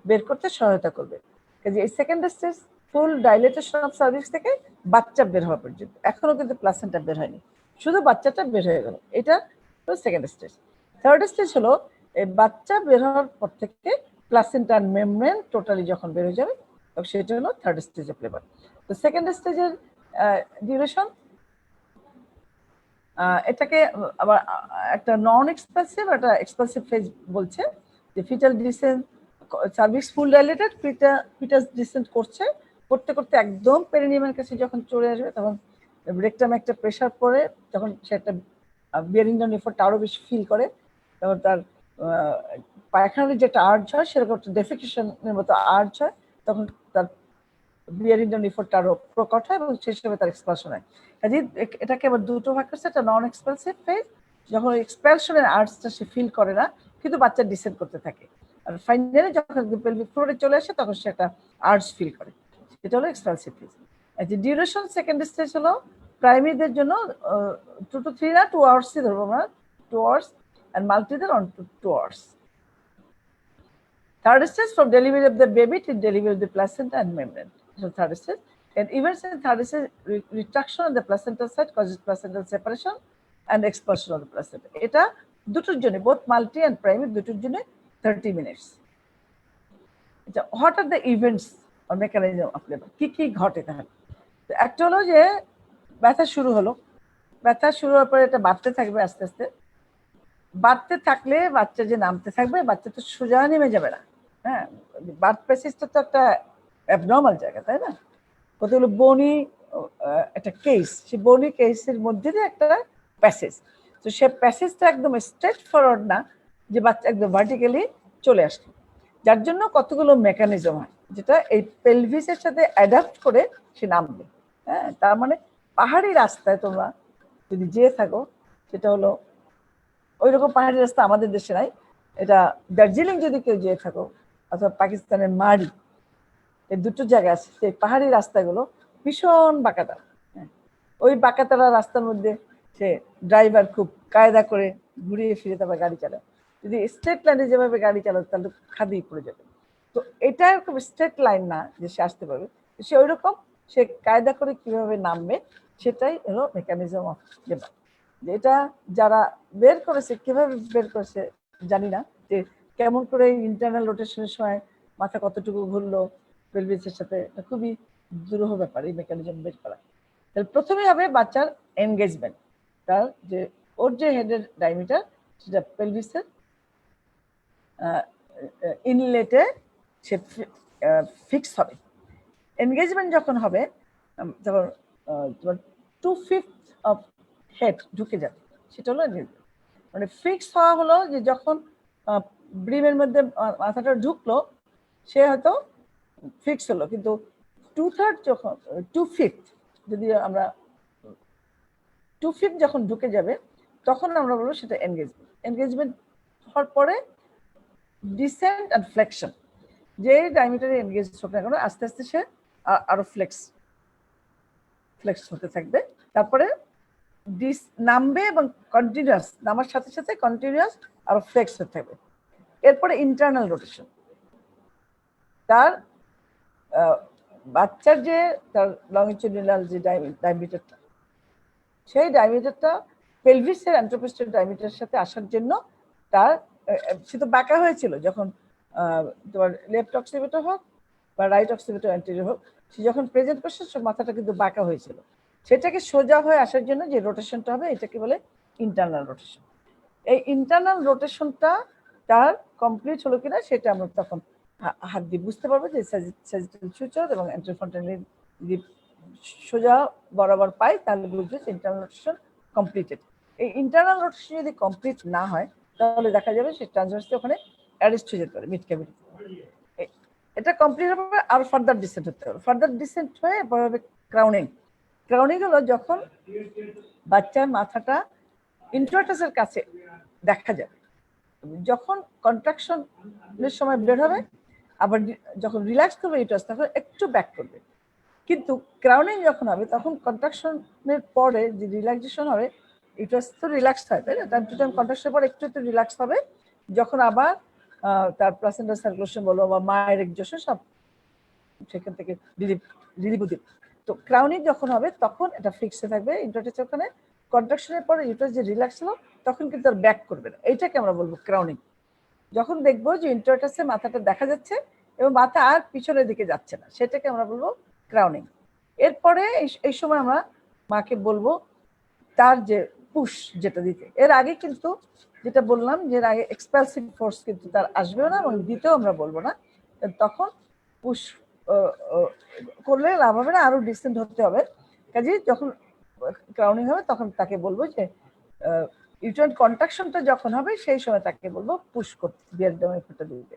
বের করতে সহায়তা করবে। কাজে এই second stage full dilatation of cervix থেকে বাচ্চা বের হওয়া পর্যন্ত, এখনো কিন্তু প্লাসেন্টা বের হয়নি, শুধু বাচ্চাটা বের হয়ে গেল, এটা হলো সেকেন্ড স্টেজ। থার্ড স্টেজ হলো এই বাচ্চা বের হওয়ার পর থেকে প্লাসেন্টা আর মেমব্রেন টোটালি যখন বের হয়ে যাবে, তখন সেটা হলো থার্ড স্টেজ অফ লেবার। তো সেকেন্ড স্টেজের ডিউরেশন, এটাকে আবার একটা নন এক্সপেন্সিভ একটা এক্সপেন্সিভ ফেজ বলছে, যে ফিটাল ডিসেন্ট, সার্ভিক্স ফুল ডাইলেটেড, ফিটাস ডিসেন্ট করতে করতে একদম পেরিনিয়ামের কাছে যখন চলে আসবে, তখন রেকটামে একটা প্রেশার পড়ে, তখন সে একটা বিয়ারিং ডাউন এফোর্টটা আরো বেশি ফিল করে, তখন তার পায়খানার যেটা আর্জ হয় সেরকম একটা ডেফিকেশনের মতো আর্জ হয়, তখন তার বিয়ারিং ডাউন এফোর্টটা আরো প্রকট হয় এবং সেই হিসেবে তার এক্সপালশন হয়। কাজে এটাকে আবার দুটো ভাগ করছে, একটা নন এক্সপেলসিভ ফেজ, যখন এক্সপালশনের আর্জটা সে ফিল করে না কিন্তু বাচ্চা ডিসেন্ড করতে থাকে, আর ফাইনালি যখন পেলভিক ফ্লোরে চলে আসে তখন সে একটা আর্জ ফিল করে, এটা হলো এক্সপালসিভ ফেজ। যে ডিউরেশন সেকেন্ড স্টেজ হলো প্রাইমারিদের জন্য 2 to 3 না 2 আওয়ার্সই ধরবো আমরা, 2 hours, and multiple on 2 hours. Third stage from delivery of the baby to delivery of the placenta and membrane. So third stage, and events in third stage, retraction of the placenta site causes placental separation and expulsion of the placenta. এটা দুটোর জন্য, both multi and primary দুটোর জন্য 30 minutes. What are the events or mechanism of labor? কি ঘটে তাহলে? একটা হলো যে ব্যথা শুরু হলো, ব্যথা শুরু হওয়ার পরে এটা বাড়তে থাকবে, আস্তে আস্তে বাড়তে থাকলে বাচ্চা যে নামতে থাকবে, বাচ্চা তো সোজা নেমে যাবে না। হ্যাঁ, বার্থ প্যাসেজটা তো একটা অ্যাবনর্মাল জায়গা, তাই না? কতগুলো বনি একটা কেস, সেই বনি কেসের মধ্যে দিয়ে একটা প্যাসেজ, তো সে প্যাসেজটা একদম স্ট্রেট ফরওয়ার্ড না, যে বাচ্চা একদম ভার্টিক্যালি চলে আসে, যার জন্য কতগুলো মেকানিজম হয়, যেটা এই পেলভিসের সাথে অ্যাডাপ্ট করে সে নামবে। হ্যাঁ, তার মানে পাহাড়ি রাস্তায় তোমরা যদি যেয়ে থাকো, সেটা হলো ওই রকম পাহাড়ি রাস্তা আমাদের দেশে নাই, এটা দার্জিলিং যদি কেউ যেয়ে থাকো, অথবা পাকিস্তানের মাড়ি, এই দুটো জায়গা আছে, সেই পাহাড়ি রাস্তাগুলো ভীষণ বাঁকাতারা। ওই বাঁকাতারা রাস্তার মধ্যে সে ড্রাইভার খুব কায়দা করে ঘুরিয়ে ফিরে তারপর গাড়ি চালায়, যদি স্ট্রেট লাইনে যেভাবে গাড়ি চালায় তাহলে খাদিয়ে পড়ে যাবে। তো এটা খুব স্ট্রেট লাইন না যে সে আসতে পারবে, সে ওই রকম সে কায়দা করে কিভাবে নামবে, সেটাই হলো মেকানিজম অফ লেবার। এটা যারা বের করেছে, কিভাবে বের করেছে জানি না, যে কেমন করে ইন্টারনাল রোটেশনের সময় মাথা কতটুকু ঘুরলো পেলভিসের সাথে, খুবই দুরূহ ব্যাপার এই মেকানিজম বের করা। তাহলে প্রথমে হবে বাচ্চার এনগেজমেন্ট, তার যে ওর যে হেডের ডায়ামিটার সেটা পেলভিসের ইনলেটে সে ফিক্স হবে। এনগেজমেন্ট যখন হবে তখন তোমার 2/5 অফ হেড ঢুকে যাবে, সেটা হলো এনগেজমেন্ট। মানে ফিক্স হওয়া হলো যে যখন ব্রিমের মধ্যে মাথাটা ঢুকলো সে হয়তো ফিক্স হলো, কিন্তু 2/3 যখন 2/5 যদি আমরা 2/5 যখন ঢুকে যাবে তখন আমরা বলবো সেটা এনগেজমেন্ট। এনগেজমেন্ট হওয়ার পরে ডিসেন্ট অ্যান্ড ফ্লেকশন, যে ডায়ামিটারে এনগেজ হোক না কেন আস্তে আস্তে সে আরো ফ্লেক্স হতে থাকবে। তারপরে নামবে এবং কন্টিনিউয়াস নামার সাথে সাথে কন্টিনিউয়াস আরো ফ্লেক্স হতে থাকবে। এরপরে ইন্টারনাল রোটেশন, তার বাচ্চার যে তার লংজিটিউডিনাল যে ডায়ামিটারটা, সেই ডায়ামিটারটা পেলভিসের অ্যান্ট্রোপোস্টেরিয়র ডায়ামিটারের সাথে আসার জন্য তার সে তো বাঁকা হয়েছিল যখন তোমার লেফট অক্সিপিটাল হোক বা রাইট অক্সিপিটাল অ্যান্টেরিয়র হোক, সে যখন প্রেজেন্ট করছে মাথাটা কিন্তু বাঁকা হয়েছিল। সেটাকে সোজা হয়ে আসার জন্য যে রোটেশনটা হবে এটাকে বলে ইন্টারনাল রোটেশন। এই ইন্টারনাল রোটেশনটা তার কমপ্লিট হলো কিনা সেটা আমরা তখন হাত দিয়ে বুঝতে পারবো যে স্যাজিটাল সূচক এবং অ্যান্টেরোফ্রন্টাল সোজা বরাবর পাই, তাহলে বুঝবে ইন্টারনাল রোটেশন কমপ্লিটেড। এই ইন্টারনাল রোটেশন যদি কমপ্লিট না হয় তাহলে দেখা যাবে সে ট্রান্সভার্সলি ওখানে অ্যারেস্ট হয়ে যেতে পারে মিড ক্যাভিটি। এটা কমপ্লিট হবে আর ফার্দার ডিসেন্ট হতে হবে, ফার্দার ডিসেন্ট হয়ে এরপর হবে ক্রাউনিং। ক্রাউনিং হলো যখন বাচ্চার মাথাটা ইন্ট্রোটাসের কাছে দেখা যাবে, যখন কন্ট্রাকশনের সময় বের হবে, আবার যখন রিল্যাক্স করবে ইউটারাস তখন একটু ব্যাক করবে। কিন্তু ক্রাউনিং যখন হবে তখন কন্ট্রাকশনের পরে যে রিল্যাক্সেশন হবে, ইউটারাস তো রিল্যাক্স হয় তাই না, টাইম টু টাইম কন্ট্রাকশনের পর একটু একটু রিল্যাক্স হবে, যখন আবার তার প্লাসেন্টাল সার্কুলেশন বলো বা মায়ের এক্সজশন সব সেখান থেকে রিলিভ দিবে। তো ক্রাউনিং যখন হবে তখন এটা ফিক্সে থাকবে ইন্ট্রাটাস, ওখানে কন্ট্রাকশনের পরে ইউটারাস যে রিল্যাক্স হলো তখন কিন্তু আর ব্যাক করবে না, এইটাকে আমরা বলবো ক্রাউনিং। যখন দেখবো যে ইন্ট্রাটাসে মাথাটা দেখা যাচ্ছে এবং মাথা আর পিছনের দিকে যাচ্ছে না, সেটাকে আমরা বলবো ক্রাউনিং। এরপরে এই সময় আমরা মাকে বলবো তার যে পুশ যেটা দিতে, এর আগে কিন্তু যেটা বললাম যে এর আগে এক্সপালসিভ ফোর্স কিন্তু তার আসবেও না এবং দিতেও আমরা বলবো না, তখন পুশ করলে লাভ হবে না, আরো ডিসেন্ট হতে হবে। কাজে যখন ক্রাউনিং হবে তখন তাকে বলবো যে ইউটারাইন কন্ট্রাকশনটা যখন হবে সেই সময় তাকে বলবো পুশ করতে, বিয়ার ডায়ামিটারটা দিতে।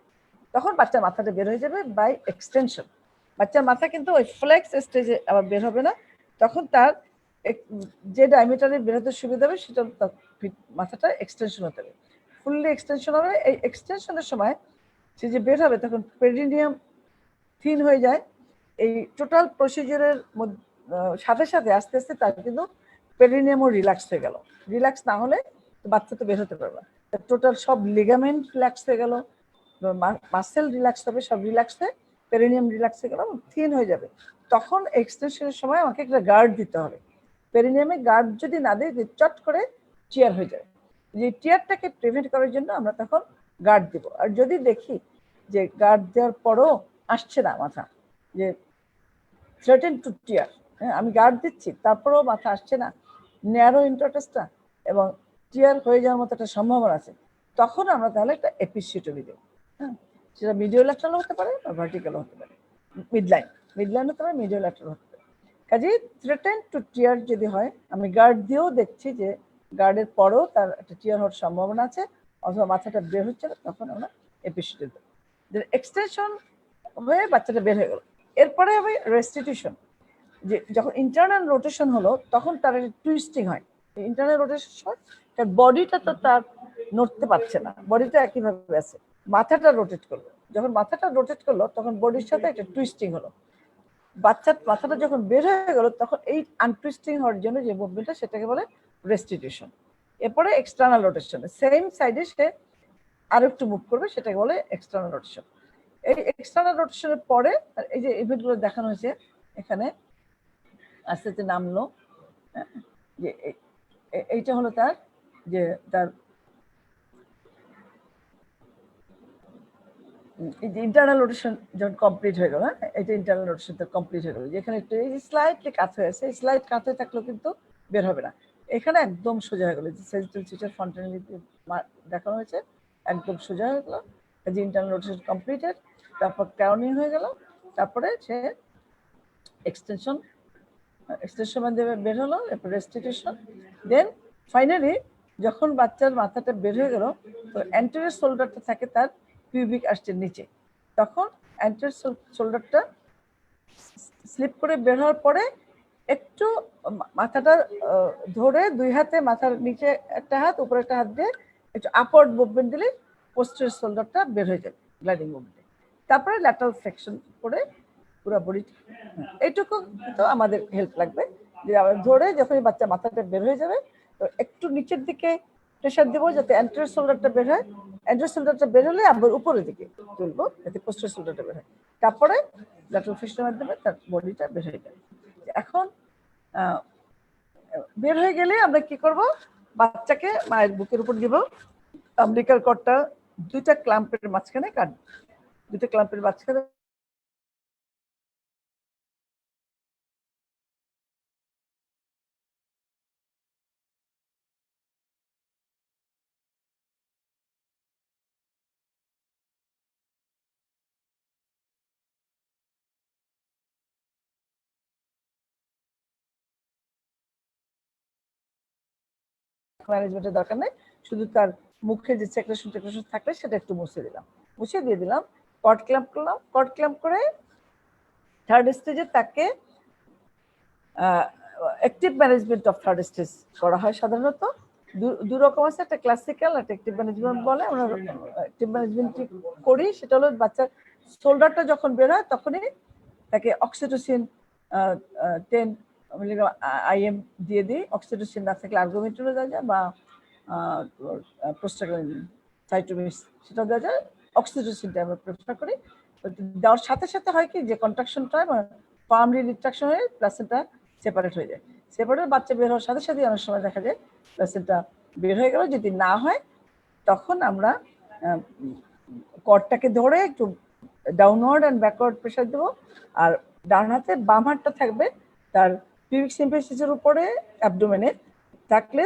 তখন বাচ্চার মাথাটা বের হয়ে যাবে বাই এক্সটেনশন। বাচ্চার মাথা কিন্তু ওই ফ্লেক্স স্টেজে আবার বের হবে না, তখন তার যে ডায়ামিটারে বেরোতে সুবিধা হবে সেটা মাথাটা এক্সটেনশন হতে হবে, ফুললি এক্সটেনশন হবে। এই এক্সটেনশনের সময় সে যে বের হবে তখন পেরিনিয়াম থিন হয়ে যায়। এই টোটাল প্রসিজারের সাথে সাথে আস্তে আস্তে তার কিন্তু পেরিনিয়ামও রিল্যাক্স হয়ে গেল। রিল্যাক্স না হলে বাচ্চা তো বের হতে পারবে না। টোটাল সব লিগামেন্ট রিল্যাক্স হয়ে গেল, মাসেল রিল্যাক্স হবে, সব রিল্যাক্স হয়ে পেরিনিয়াম রিল্যাক্স হয়ে গেল, থিন হয়ে যাবে। তখন এক্সটেনশনের সময় আমাকে একটা গার্ড দিতে হবে। পেরিনিয়ামে গার্ড যদি না দেয়, চট করে টিয়ার হয়ে যায়, যে টিয়ারটাকে প্রিভেন্ট করার জন্য আমরা তখন গার্ড দিব। আর যদি দেখি যে গার্ড দেওয়ার পরও আসছে না মাথা, যে থ্রেটেন টু টিয়ার, আমি গার্ড দিচ্ছি তারপরেও মাথা আসছে না, ন্যারো ইন্টারটাসটা এবং টিয়ার হয়ে যাওয়ার মতো একটা সম্ভাবনা আছে, তখন আমরা তাহলে একটা এপিসিওটমি দেব। হ্যাঁ, সেটা মিডিও ল্যাটারাল হতে পারে বা ভার্টিক্যাল হতে পারে, মিডলাইন হতে পারে, মিডিও ল্যাটারাল হতে পারে। কাজেই থ্রেটেন টু টিয়ার যদি হয়, আমি গার্ড দিয়েও দেখছি যে গার্ডের পরেও তার একটা টিয়ার হওয়ার সম্ভাবনা আছে অথবা মাথাটা বের হচ্ছে না, তখন আমরা এপিসিওটমি দেব। এক্সটেনশন হয়ে বাচ্চাটা বের হয়ে গেল, এরপরে হবে রেস্টিটিউশন। যে যখন ইন্টারনাল রোটেশন হলো তখন তার টুইস্টিং হয়। ইন্টারনাল রোটেশন হয় তার বডিটা তো তার নড়তে পারছে না, বডিটা একইভাবে আছে, মাথাটা রোটেট করলো। যখন মাথাটা রোটেট করলো তখন বডির সাথে একটা টুইস্টিং হলো, বাচ্চার মাথাটা যখন বের হয়ে গেল তখন এই আনটুইস্টিং হওয়ার জন্য যে মুভমেন্টটা সেটাকে বলে রেস্টিটিউশন। এরপরে এক্সটার্নাল রোটেশন, সেম সাইডে সে আরো একটু মুভ করবে, সেটাকে বলে এক্সটার্নাল রোটেশন। এই এক্সটার্নাল রোটেশনের পরে এই যে ইভেন্টগুলো দেখানো হয়েছে এখানে আস্তে আস্তে নামলো, যে এইটা হলো তার যে তার ইন্টারনাল রোটেশন যখন কমপ্লিট হয়ে গেল, হ্যাঁ এটা ইন্টারনাল রোটেশন কমপ্লিট হয়ে গেল, যেখানে একটু স্লাইটলি কাত হয়ে আছে, স্লাইট কাত হয়ে থাকলেও কিন্তু বের হবে না। এখানে একদম সোজা হয়ে গেল, যে সেজিটাল ফিচার ফ্রন্টাল দেখানো হয়েছে, একদম সোজা হয়ে গেল। যে ইন্টারনাল রোটেশন কমপ্লিটেড, তারপর ক্রাউনিং হয়ে গেল, তারপরে সে এক্সটেনশন মাধ্যমে বের হলো, এরপর রেস্টিটিউশন, দেন ফাইনালি যখন বাচ্চার মাথাটা বের হয়ে গেল, তো অ্যান্টেরিয়র শোল্ডারটা থাকে তার পিউবিক আর্চের নিচে, তখন অ্যান্টেরিয়র শোল্ডারটা স্লিপ করে বের হওয়ার পরে একটু মাথাটা ধরে দুই হাতে মাথার নিচে একটা হাত উপরে একটা হাত দিয়ে একটু আপওয়ার্ড মুভমেন্ট দিলে পোস্টেরিয়র শোল্ডারটা বের হয়ে যাবে গ্লাইডিং মুভমেন্টে, তারপরে ল্যাটারাল ফ্লেকশন করে পুরো বডি। এইটুকু তো আমাদের হেল্প লাগবে, যে ধরে যখন বাচ্চা মাথাটা বের হয়ে যাবে তো একটু নিচের দিকে প্রেশার দেবো যাতে অ্যান্টেরিয়র শোল্ডারটা বের হয়, অ্যান্টেরিয়র শোল্ডারটা বের হলে আবার উপরের দিকে তুলবো যাতে পোস্টেরিয়র শোল্ডারটা বের হয়, তারপরে ল্যাটারাল ফ্লেকশনের মাধ্যমে তার বডিটা বের হয়ে যাবে। এখন বের হয়ে গেলে আমরা কি করব, বাচ্চাকে মায়ের বুকের উপর দিব, আম্বিকার কর্ডটা দুইটা ক্ল্যাম্পের মাঝখানে কাটবো, দুইটা ক্ল্যাম্পের মাঝখানে ম্যানেজমেন্টের দরকার নেই, শুধু তার মুখে যে সেক্রেশন থাকলে সেটা একটু মুছে দিলাম, মুছে দিয়ে দিলাম, কর্ড ক্ল্যাম্প করলাম, কর্ড ক্ল্যাম্প করে থার্ড স্টেজে তাকে active management of third stage করা হয়। সাধারণত দু রকম আছে, একটা ক্লাসিক্যাল একটা অ্যাক্টিভ ম্যানেজমেন্ট বলে। আমরা অ্যাক্টিভ ম্যানেজমেন্ট করি, সেটা হলো বাচ্চার শোল্ডারটা যখন বের হয় তখনই তাকে অক্সিটোসিন 10 মিলিগ্রাম আইএম দিয়ে দিই, অক্সিটোসিন না থাকলে আর্গুমেন্টিনও দেওয়া যায় বা প্রোস্টাগ্ল্যান্ডিন সাইটোমিস সেটা দেওয়া যায়, অক্সিটোসিনটা আমরা প্রেফার করি। দেওয়ার সাথে সাথে হয় কি যে কন্ট্রাকশনটা ফার্মলি রিট্রাকশন হয়ে প্লাসেন্টা সেপারেট হয়ে যায়, সেপারেট বাচ্চা বের হওয়ার সাথে সাথে অনেক সময় দেখা যায় প্লাসেন্টা বের হয়ে গেল। যদি না হয় তখন আমরা কর্ডটাকে ধরে একটু ডাউনওয়ার্ড অ্যান্ড ব্যাকওয়ার্ড প্রেশার দেবো, আর ডান হাতে বাম হাতটা থাকবে তার পিউবিক সিম্পেসিসের উপরে অ্যাবডোমেনে থাকলে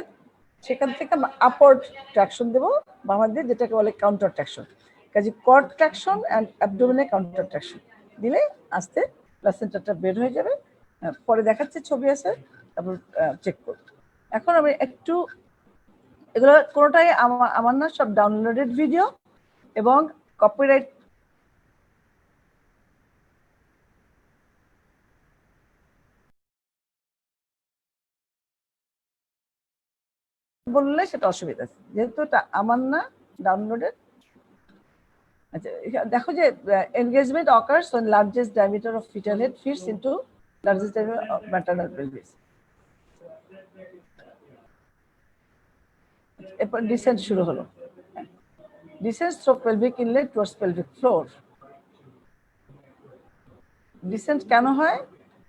সেখান থেকে আপওয়ার্ড ট্রাকশন দেবো বাম হাত দিয়ে, যেটাকে বলে কাউন্টার ট্রাকশন। কাজে কর্ড ট্রাকশন অ্যান্ড অ্যাবডোমেনে কাউন্টার ট্রাকশন দিলে আস্তে প্লাসেন্টাটা বের হয়ে যাবে। পরে দেখাচ্ছে ছবি আছে, তারপর চেক করব। এখন আমি একটু, এগুলো কোনোটাই আমার না, সব ডাউনলোডেড ভিডিও এবং কপিরাইট বললে সেটা অসুবিধা আছে, যেহেতু এটা আমার না, ডাউনলোডেড। আচ্ছা, দেখো যে engagement occurs when largest diameter of fetal head fits into largest diameter of maternal pelvis. এরপর ডিসেন্ট শুরু হলো, descent through pelvic inlet towards pelvic floor. Descent কেন হয়?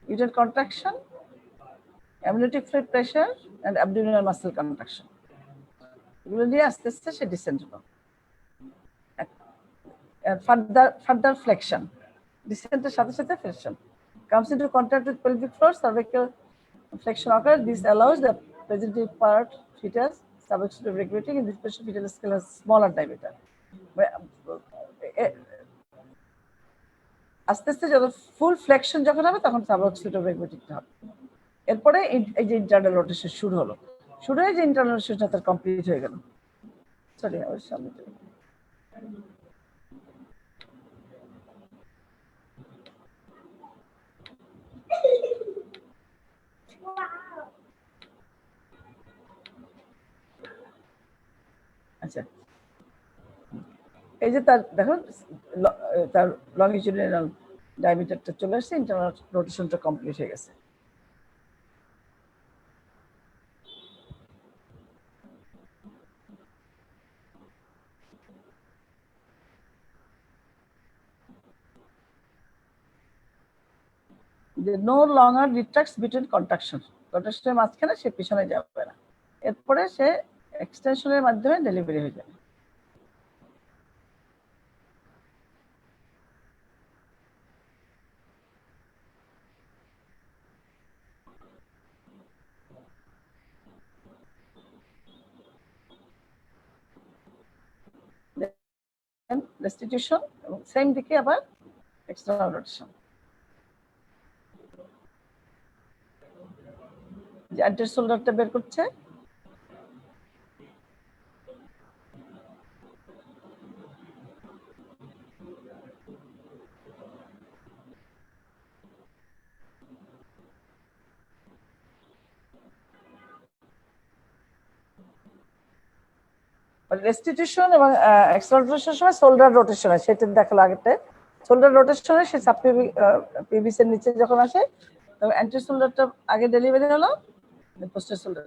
Uterine contraction, amniotic fluid pressure and abdominal muscle contraction, এগুলো নিয়ে আস্তে আস্তে সে ডিসেন্ট হলো। ফার্দার ফ্লেকশন, ডিসেন্টের সাথে সাথে flexion comes into contact with pelvic floor, cervical flexion occurs. This allows the presenting part fetus subexudative regulating. In this patient, fetal scale has smaller diameter. আস্তে আস্তে যখন ফুল ফ্লেকশন যখন হবে তখন সাবঅক্সিপিটাল রেগুলেটিংটা হবে। এরপরে এই যে ইন্টারনাল রোটেশন শুরু হলো, শুরু হয়ে যে ইন্টারনাল রোটেশনটা তার কমপ্লিট হয়ে গেল। সরি, ওর সামনে আচ্ছা, এই যে তার দেখো তার লংজিটিউডিনাল ডায়ামিটারটা চলে আসছে, ইন্টারনাল রোটেশনটা কমপ্লিট হয়ে গেছে। যে নো লঙ্গার রিট্রাক্টস বিটুইন কন্ট্রাকশন, কন্ট্রাকশনের মাঝখানে সে পিছনে যাবে না, এরপরে সে এক্সটেনশনের মাধ্যমে ডেলিভারি হয়ে যাবে। রেস্টিটিউশন এবং সেম দিকে আবার এক্সটার্নাল রোটেশন। যে অ্যান্টেরিয়র শোল্ডারটা বের করছে, রেস্টিটিউশন এবং এক্সটার্নাল রোটেশনের সময় শোল্ডার রোটেশন হয়, সেটা দেখালো আগেরটা। শোল্ডার রোটেশনে সে সাব পিভিসের নিচে যখন আসে তখন অ্যান্টেরিয়র শোল্ডারটা আগে ডেলিভারি হলো, পোস্টেরিয়র শোল্ডার।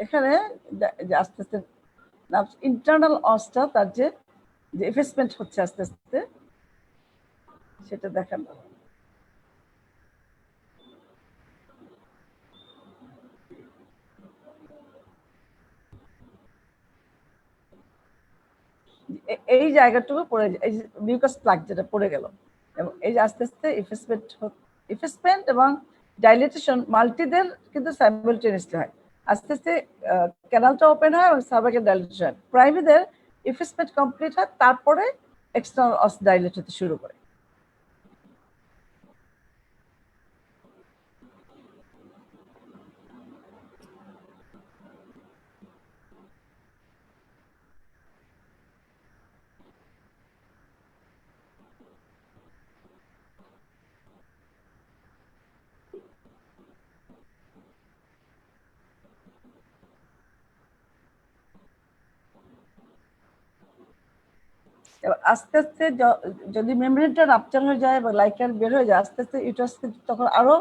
এখানে আস্তে আস্তে ইন্টারনাল অসটা তার যে এফেসমেন্ট হচ্ছে আস্তে আস্তে সেটা দেখানো। এই জায়গাটুকু পড়ে, এই মিউকাস প্লাগ যেটা পড়ে গেল, এবং এই যে আস্তে আস্তে এফেসমেন্ট এবং ডাইলেটেশন মাল্টিদের কিন্তু সাইমালটেনিয়াসলি হয়। আস্তে আস্তে ক্যানালটা ওপেন হয় এবং সার্ভাইকাল ডাইলেটেশন হয়। প্রাইভেটদের এফেসমেন্ট কমপ্লিট হয়, তারপরে এক্সটার্নাল অস ডাইলেট হতে শুরু করে। আস্তে আস্তে যদি মেমব্রেনটা রাপচার হয়ে যায় বা লাইকার বের হয়ে যায়, আস্তে আস্তে ইউটারাস তখন আরো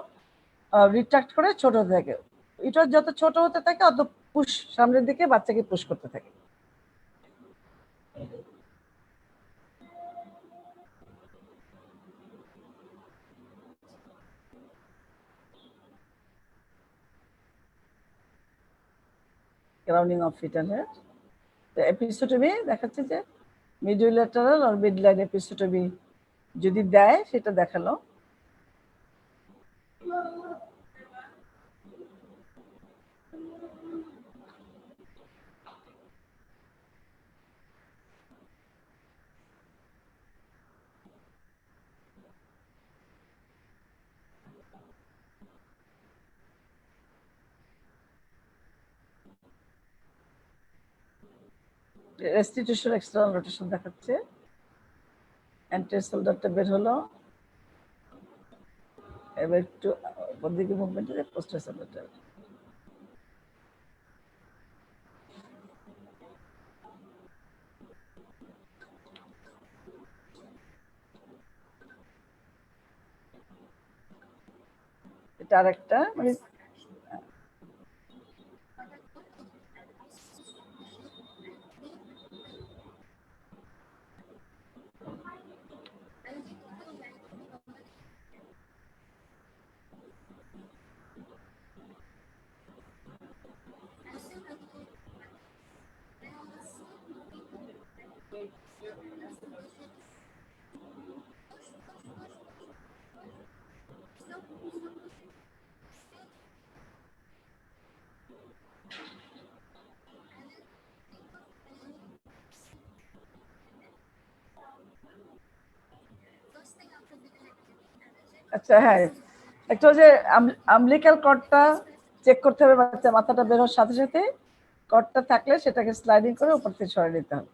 রিট্রাক্ট করে ছোট হতে থাকে। ইউটারাস যত ছোট হতে থাকে অত পুশ সামনের দিকে বাচ্চাকে পুশ করতে থাকে। Crowning of fetal head. তো এপিসোটমি দেখাচ্ছে যে মিডুলেটারাল আর মিডলাইন এপিসোটমি যদি দেয় সেটা দেখালো। রেস্টিটিউশন এক্সটার্নাল রোটেশন দেখাচ্ছে, অ্যান্টেরিয়র শোল্ডারটা বের হলো, এবার একটু ওপর দিকে মুভমেন্ট হলে পোস্টেরিয়র শোল্ডারটা। এটা আরেকটা মানে আচ্ছা হ্যাঁ, একটা যে আমলিক্যাল কর্ডটা চেক করতে হবে, বাচ্চা মাথাটা বের হওয়ার সাথে সাথে কর্ডটা থাকলে সেটাকে স্লাইডিং করে উপর থেকে সরিয়ে নিতে হবে।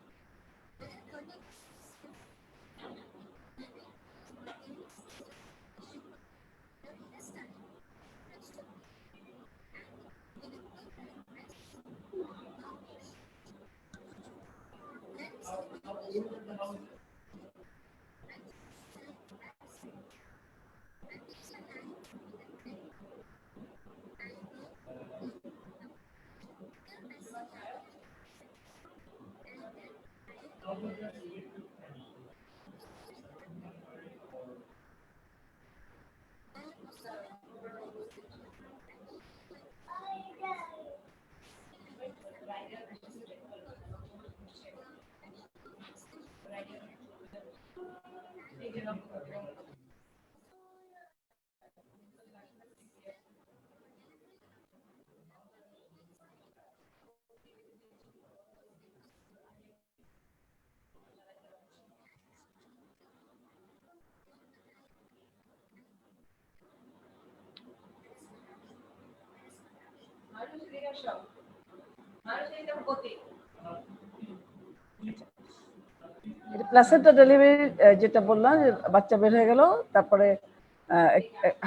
প্লাসেন্টা ডেলিভারি যেটা বললাম যে বাচ্চা বের হয়ে গেল, তারপরে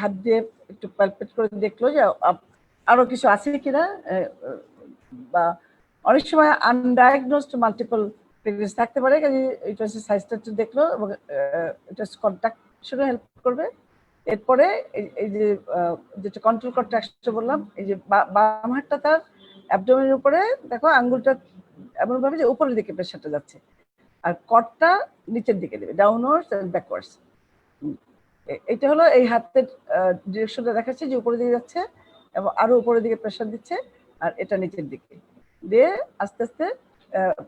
হাত দিয়ে একটু প্যালপেট করে দেখলো যে আরো কিছু আছে কিনা, বা অনেক সময় আনডায়াগনোজড মাল্টিপল প্রেগনেন্সি থাকতে পারে, কাজে ইউটারাসের সাইজটা একটু দেখলো এবং ইউটারাস কন্ট্রাকশনে হেল্প করবে। এরপরে এই যে যেটা কন্ট্রোল কন্ট্রাকশন বললাম, এই যে বাম হাতটা তার অ্যাবডোমেনের উপরে দেখো, আঙ্গুলটা এমন ভাবে যে উপরের দিকে প্রেশারটা যাচ্ছে, আর কটটা নিচের দিকে দেবে, ডাউনওয়ার্ডস এন্ড ব্যাকওয়ার্ডস। এটা হলো এই হাতের ডিরেকশনটা দেখাচ্ছে যে উপরের দিকে যাচ্ছে এবং আরো উপরের দিকে প্রেশার দিচ্ছে, আর এটা নিচের দিকে দিয়ে আস্তে আস্তে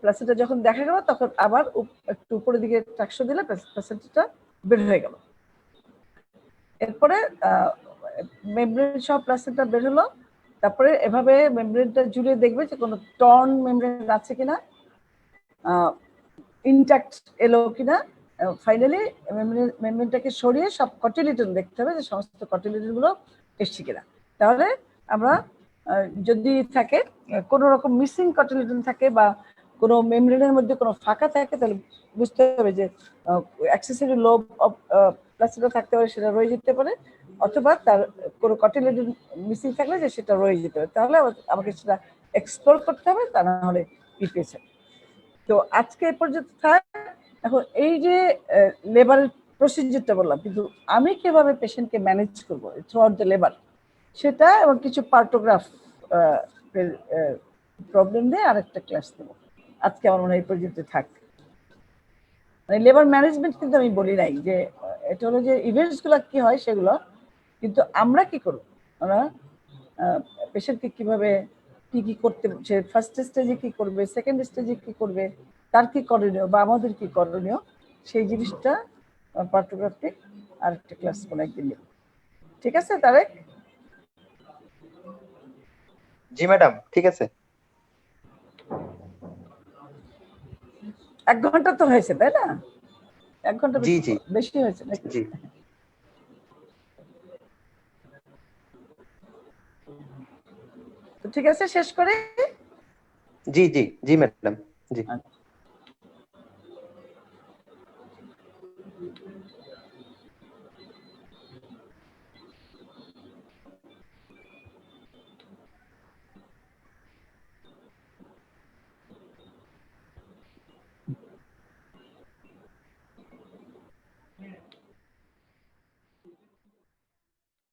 প্লাসেন্টা যখন দেখা গেল তখন আবার একটু উপরের দিকে ট্রাকশন দিলে প্লাসেন্টাটা বের হয়ে গেল। এরপরে মেমব্রেন সহ প্লাসেন্টা বের হলো, তারপরে এভাবে মেমব্রেনটা জুড়ে দেখবে যে কোনো টর্ন মেমব্রেন আছে কিনা, ইনট্যাক্ট এলো কিনা। ফাইনালি মেমব্রেনটাকে সরিয়ে সব কটিলিটন দেখতে হবে যে সমস্ত কটিলিটন গুলো এসছে কিনা। তাহলে আমরা যদি থাকে কোনো রকম মিসিং কটিলিটন থাকে বা কোনো মেমব্রেনের মধ্যে কোনো ফাঁকা থাকে, তাহলে বুঝতে হবে যে অ্যাক্সেসরি লোব অফ প্লাসেন্টা থাকতে পারে, সেটা রয়ে যেতে পারে, অথবা তার কোনো কটিলিটন মিসিং থাকলে যে সেটা রয়ে যেতে পারে, তাহলে আমাকে সেটা এক্সপ্লোর করতে হবে, তা না হলে পিপিএস। তো আজকে এ পর্যন্ত থাক। এখন এই যে লেবারের প্রসিডিউরটা বললাম, কিন্তু আমি কিভাবে পেশেন্টকে ম্যানেজ করবো থ্রু আউট দ্য লেবার, সেটা এবং কিছু পার্টোগ্রাফ প্রবলেম দিয়ে আরেকটা ক্লাস দেবো। আজকে আমার মনে হয় এই পর্যন্ত থাক। মানে লেবার ম্যানেজমেন্ট কিন্তু আমি বলি নাই, যে এটা হলো যে ইভেন্টস গুলো কি হয় সেগুলো, কিন্তু আমরা কি করবো, আমরা পেশেন্টকে কিভাবে কি কি করতে, সে ফার্স্ট স্টেজে কি করবে, সেকেন্ড স্টেজে কি করবে, তার কি করণীয় বা আমাদের কি করণীয়, সেই জিনিসটা পার্টোগ্রাফিক আর একটা ক্লাস কোনো একদিন নেব। ঠিক আছে তারেক? জি ম্যাডাম, ঠিক আছে। 1 ঘন্টা তো হয়েছে তাই না? 1 ঘন্টা জি জি বেশি হয়েছে নাকি? জি তো ঠিক আছে, শেষ করে। জি জি জি ম্যাডাম, জি।